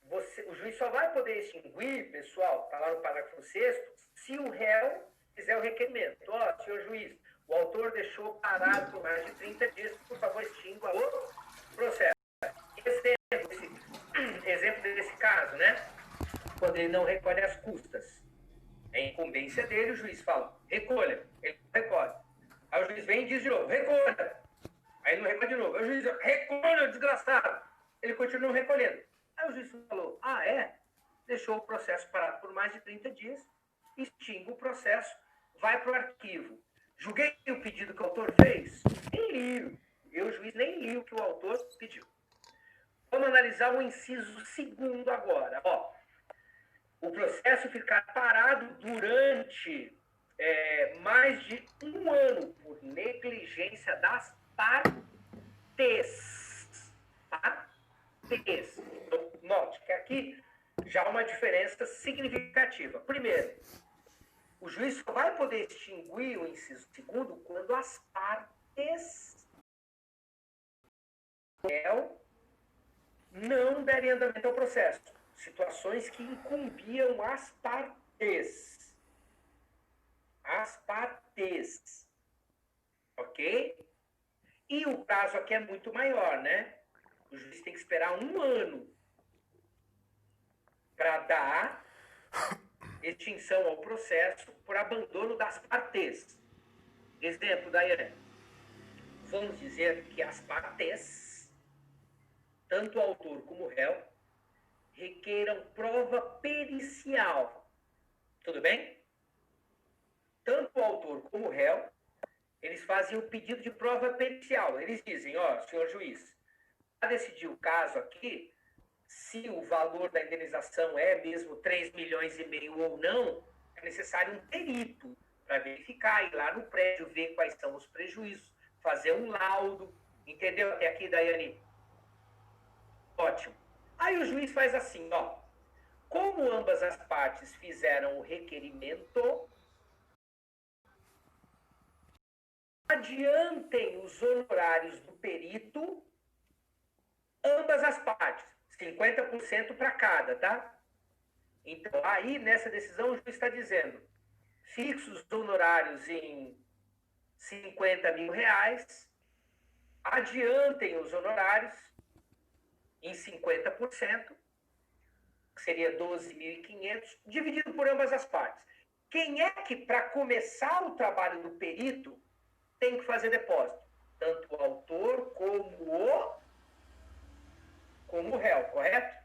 o juiz só vai poder extinguir, pessoal, está lá no parágrafo 6º, se o réu fizer o requerimento. Ó, senhor juiz, o autor deixou parado por mais de 30 dias, por favor, extingua o processo. Exemplo desse caso, né? Quando ele não recolhe as custas. É incumbência dele, o juiz fala, recolha. Ele não recolhe. Aí o juiz vem e diz de novo, recolha. Aí ele não recolhe de novo. Aí o juiz diz, recolha, desgraçado. Ele continua recolhendo. Aí o juiz falou, deixou o processo parado por mais de 30 dias, extingue o processo, vai para o arquivo. Julguei o pedido que o autor fez? Nem li. Eu, juiz, nem li o que o autor pediu. Vamos analisar o inciso 2º agora. Ó, o processo ficar parado durante mais de 1 ano por negligência das partes. Partes. Então, note que aqui já há uma diferença significativa. Primeiro, o juiz só vai poder extinguir o inciso 2º quando as partes não derem andamento ao processo. Situações que incumbiam as partes. As partes. Ok? E o prazo aqui é muito maior, né? O juiz tem que esperar 1 ano para dar extinção ao processo por abandono das partes. Exemplo, Daiane. Vamos dizer que as partes, tanto o autor como o réu, requeiram prova pericial. Tudo bem? Tanto o autor como o réu, eles fazem o pedido de prova pericial. Eles dizem, ó, senhor juiz, para decidir o caso aqui, se o valor da indenização é mesmo 3,5 milhões ou não, é necessário um perito para verificar, ir lá no prédio, ver quais são os prejuízos, fazer um laudo. Entendeu até aqui, Daiane? Ótimo. Aí o juiz faz assim, ó. Como ambas as partes fizeram o requerimento, adiantem os honorários do perito, ambas as partes, 50% para cada, tá? Então, aí, nessa decisão, o juiz está dizendo, fixos os honorários em R$50 mil, adiantem os honorários em 50%, que seria 12.500, dividido por ambas as partes. Quem é que, para começar o trabalho do perito, tem que fazer depósito? Tanto o autor como o réu, correto?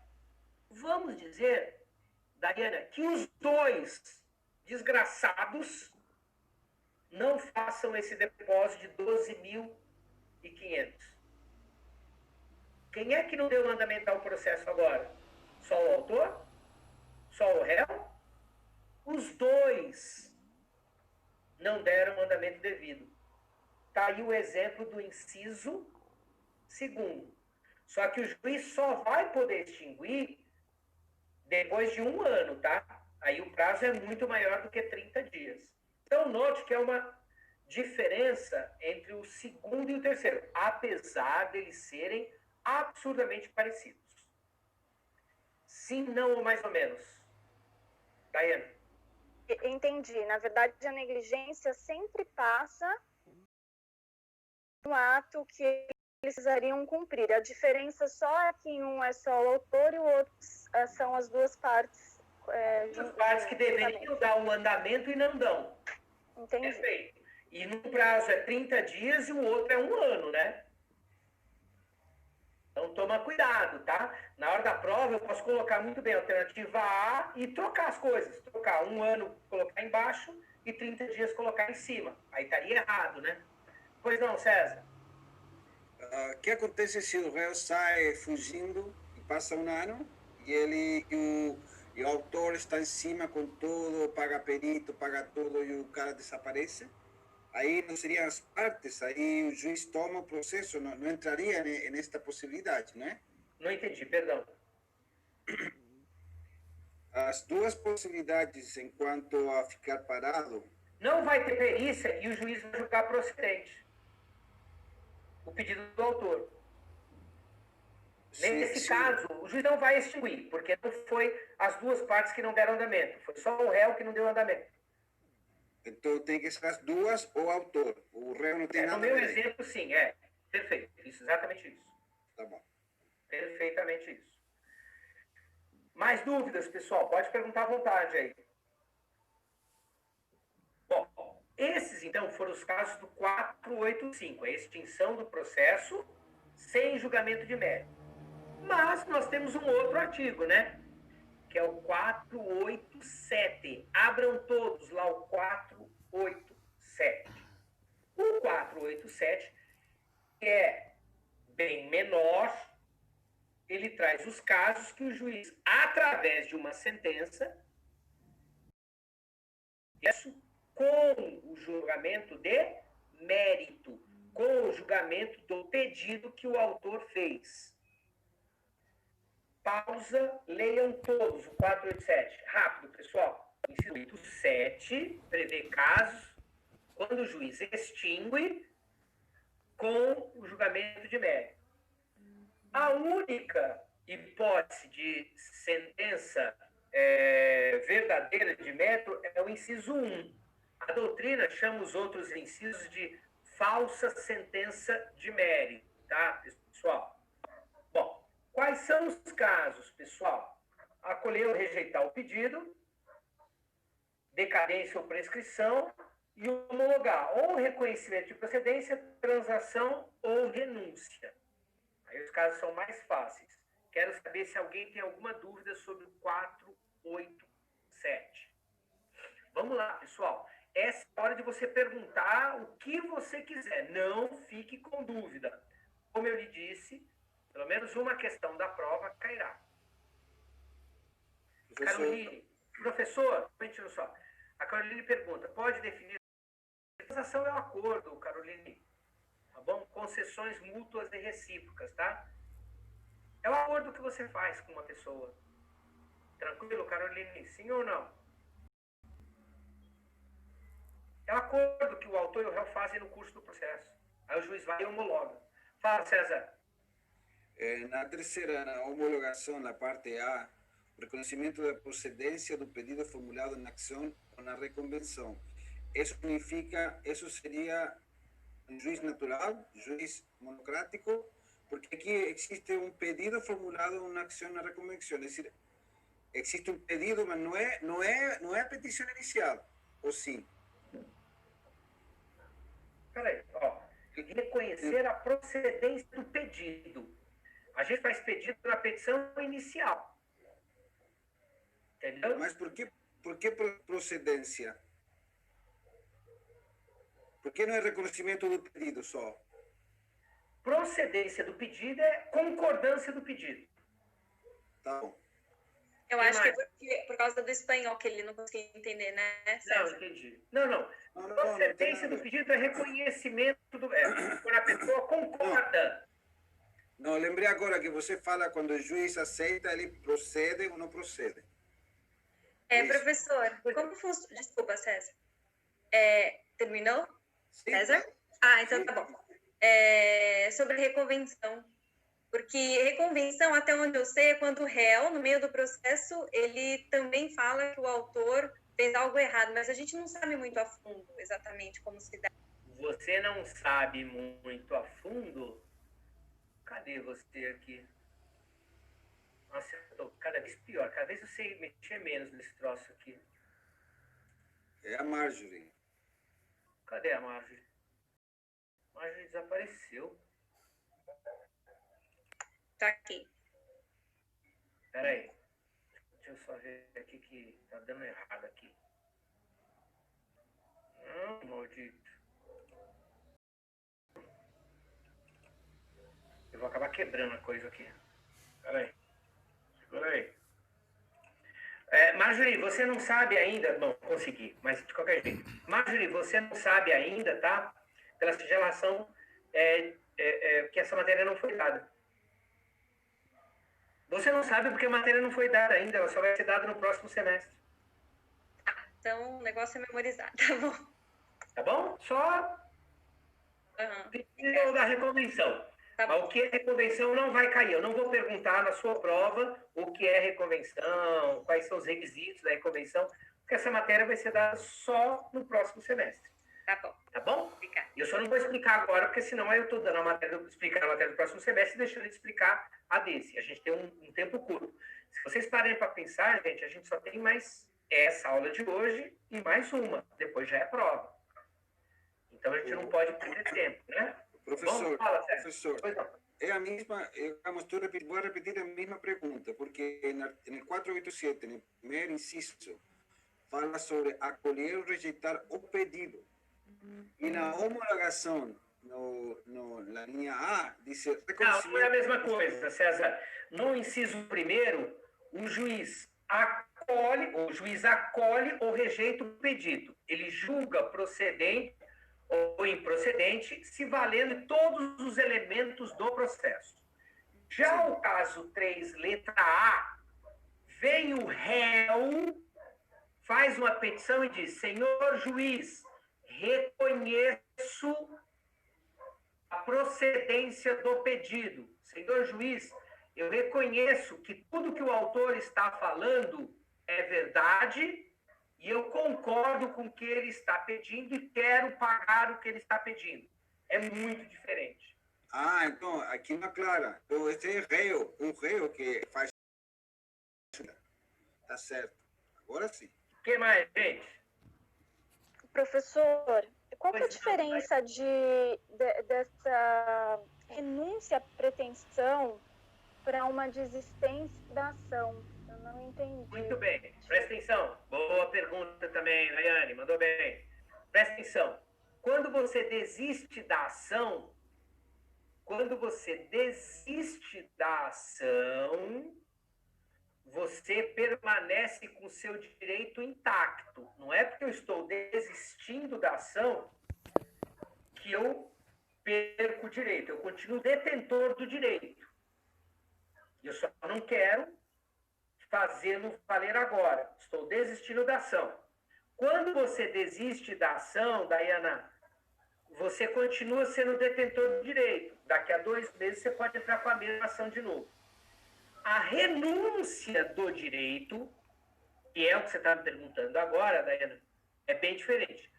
Vamos dizer, Daiana, que os dois desgraçados não façam esse depósito de 12.500. Quem é que não deu andamento ao processo agora? Só o autor? Só o réu? Os dois não deram andamento devido. Está aí o exemplo do inciso 2º. Só que o juiz só vai poder extinguir depois de 1 ano, tá? Aí o prazo é muito maior do que 30 dias. Então, note que é uma diferença entre o 2º e o 3º, apesar deles serem absurdamente parecidos. Sim, não ou mais ou menos? Daiane? Entendi. Na verdade, a negligência sempre passa um ato que eles precisariam cumprir. A diferença só é que em um é só o autor e o outro são as duas partes. As partes que deveriam dar um andamento e não dão. Entendi. Perfeito. E no prazo é 30 dias e o outro é 1 ano, né? Então toma cuidado, tá? Na hora da prova eu posso colocar muito bem a alternativa A e trocar as coisas. Trocar 1 ano, colocar embaixo e 30 dias colocar em cima. Aí estaria errado, né? Pois não, César? O que acontece se o réu sai fugindo e passa um ano e o autor está em cima com tudo, paga perito, paga tudo e o cara desaparece? Aí não seriam as partes, aí o juiz toma o processo, não entraria nesta possibilidade, né? Não entendi, perdão. As duas possibilidades enquanto a ficar parado. Não vai ter perícia e o juiz vai julgar procedente o pedido do autor. Nesse caso, o juiz não vai extinguir, porque não foi as duas partes que não deram andamento, foi só o réu que não deu andamento. Então tem que ser as duas ou o autor. O réu não tem nada a ver. No meu exemplo, sim, perfeito. Isso, exatamente isso. Tá bom. Perfeitamente isso. Mais dúvidas, pessoal? Pode perguntar à vontade aí. Bom, esses, então, foram os casos do 485, a extinção do processo sem julgamento de mérito. Mas nós temos um outro artigo, né? Que é o 487. Abram todos lá o 487. O 487 é bem menor, ele traz os casos que o juiz, através de uma sentença, isso com o julgamento de mérito, com o julgamento do pedido que o autor fez. Pausa, leiam todos o 487. Rápido, pessoal. O inciso 87 prevê casos quando o juiz extingue com o julgamento de mérito. A única hipótese de sentença verdadeira de mérito é o inciso 1. A doutrina chama os outros incisos de falsa sentença de mérito, tá, pessoal? Bom, quais são os casos, pessoal? Acolher ou rejeitar o pedido, decadência ou prescrição e homologar ou reconhecimento de procedência, transação ou renúncia. Aí os casos são mais fáceis. Quero saber se alguém tem alguma dúvida sobre o 487. Vamos lá, pessoal. Essa é a hora de você perguntar o que você quiser. Não fique com dúvida. Como eu lhe disse, pelo menos uma questão da prova cairá. Caroline, professor, só. A Caroline pergunta, pode definir... A transação é um acordo, Caroline. Tá bom? Concessões mútuas e recíprocas, tá? É o acordo que você faz com uma pessoa. Tranquilo, Caroline? Sim ou não? É o acordo que o autor e o réu fazem no curso do processo. Aí o juiz vai e homologa. Fala, César. Na terceira, na homologação, na parte A, o reconhecimento da procedência do pedido formulado na ação ou na reconvenção. Isso seria um juiz natural, juiz monocrático, porque aqui existe um pedido formulado na ação ou na reconvenção. É decir, existe um pedido, mas não é a petição inicial, ou sim? Peraí, ó. Reconhecer a procedência do pedido. A gente faz pedido na petição inicial. Entendeu? Mas por que procedência? Por que não é reconhecimento do pedido só? Procedência do pedido é concordância do pedido. Tá bom. Eu acho que é por causa do espanhol que ele não conseguia entender, né, César? Não, entendi. Não. Procedência do pedido é reconhecimento quando a pessoa concorda. Não, lembrei agora que você fala quando o juiz aceita, ele procede ou não procede. Professor, como funciona... Desculpa, César. Terminou? Sim. César? Então sim. Tá bom. Sobre reconvenção. Porque reconvenção, até onde eu sei, é quando o réu, no meio do processo, ele também fala que o autor fez algo errado, mas a gente não sabe muito a fundo exatamente como se dá. Você não sabe muito a fundo? Cadê você aqui? Nossa, eu tô cada vez pior. Cada vez eu sei mexer menos nesse troço aqui. É a Marjorie. Cadê a Marjorie? A Marjorie desapareceu. Tá aqui. Peraí. Deixa eu só ver aqui que tá dando errado aqui. Maldito. vou acabar quebrando a coisa aqui. Peraí. Segura aí. Marjorie, você não sabe ainda... Bom, consegui, mas de qualquer jeito. Marjorie, você não sabe ainda, tá? Pela sigelação, que essa matéria não foi dada. Você não sabe porque a matéria não foi dada ainda, ela só vai ser dada no próximo semestre. Então, o negócio é memorizar, tá bom? Tá bom? Só pedido da reconvenção. Tá. Mas o que é reconvenção não vai cair. Eu não vou perguntar na sua prova o que é reconvenção, quais são os requisitos da reconvenção, porque essa matéria vai ser dada só no próximo semestre. Tá bom. Tá bom? Obrigada. Eu só não vou explicar agora, porque senão aí eu estou dando explicando a matéria do próximo semestre e deixando de explicar a desse. A gente tem um tempo curto. Se vocês pararem para pensar, gente, a gente só tem mais essa aula de hoje e mais uma. Depois já é prova. Então a gente não pode perder tempo, né? Professor, fala, professor, é a mesma, vou repetir a mesma pergunta, porque no 487, no primeiro inciso, fala sobre acolher ou rejeitar o pedido. E na homologação, na linha A, diz reconhecimento... Não é a mesma coisa, César. No inciso primeiro, o juiz acolhe ou rejeita o pedido. Ele julga procedente ou improcedente, se valendo de todos os elementos do processo. Já o caso 3, letra A, vem o réu, faz uma petição e diz: senhor juiz, reconheço a procedência do pedido. Senhor juiz, eu reconheço que tudo que o autor está falando é verdade e eu concordo com o que ele está pedindo e quero pagar o que ele está pedindo. É muito diferente. Ah, então, aqui na Clara. Então, esse é réu, um réu que faz... Tá certo. Agora sim. O que mais, gente? Professor, qual que é a diferença dessa renúncia à pretensão para uma desistência da ação? Eu não entendi. Muito bem, presta atenção. Boa pergunta também, Rayane, mandou bem. Presta atenção. Quando você desiste da ação, você permanece com o seu direito intacto. Não é porque eu estou desistindo da ação que eu perco o direito. Eu continuo detentor do direito. Eu só não quero fazê-lo valer agora. Estou desistindo da ação. Quando você desiste da ação, Dayana, você continua sendo detentor do direito. Daqui a 2 meses você pode entrar com a mesma ação de novo. A renúncia do direito, que é o que você está me perguntando agora, Dayana, é bem diferente.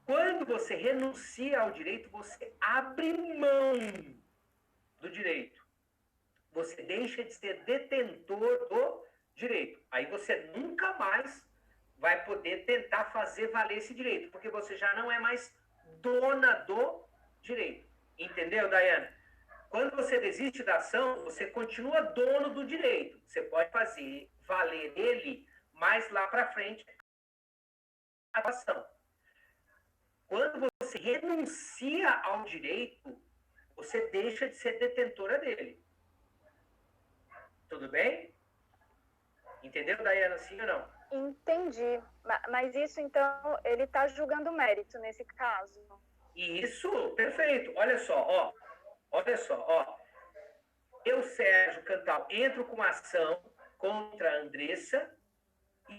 Quando você renuncia ao direito, você abre mão do direito. Você deixa de ser detentor do direito. Aí você nunca mais vai poder tentar fazer valer esse direito, porque você já não é mais dona do direito. Entendeu, Dayana? Quando você desiste da ação, você continua dono do direito. Você pode fazer valer ele mais lá para frente a ação. Quando você renuncia ao direito, você deixa de ser detentora dele. Tudo bem? Entendeu, Dayana, sim ou não? Entendi. Mas isso, então, ele está julgando mérito nesse caso? Isso, perfeito. Olha só. Eu, Sérgio Cantal, entro com uma ação contra a Andressa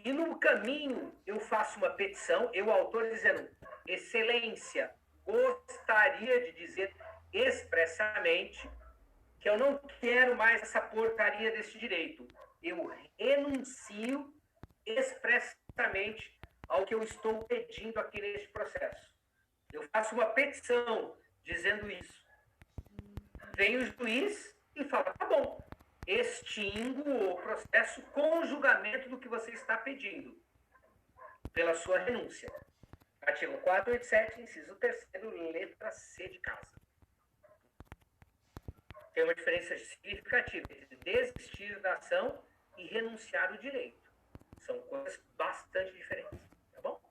e no caminho eu faço uma petição, eu, autor, dizendo: Excelência, gostaria de dizer expressamente que eu não quero mais essa porcaria desse direito. Eu renuncio expressamente ao que eu estou pedindo aqui neste processo. Eu faço uma petição dizendo isso. Vem o juiz e fala: tá bom, extingo o processo com o julgamento do que você está pedindo, pela sua renúncia. Artigo 487, inciso 3º, letra C de casa. Tem uma diferença significativa entre desistir da ação e renunciar ao direito. São coisas bastante diferentes, tá bom?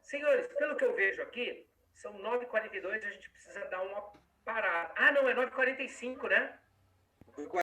Senhores, pelo que eu vejo aqui, são 9h42 e a gente precisa dar uma parada. Ah, não, é 9h45, né? Foi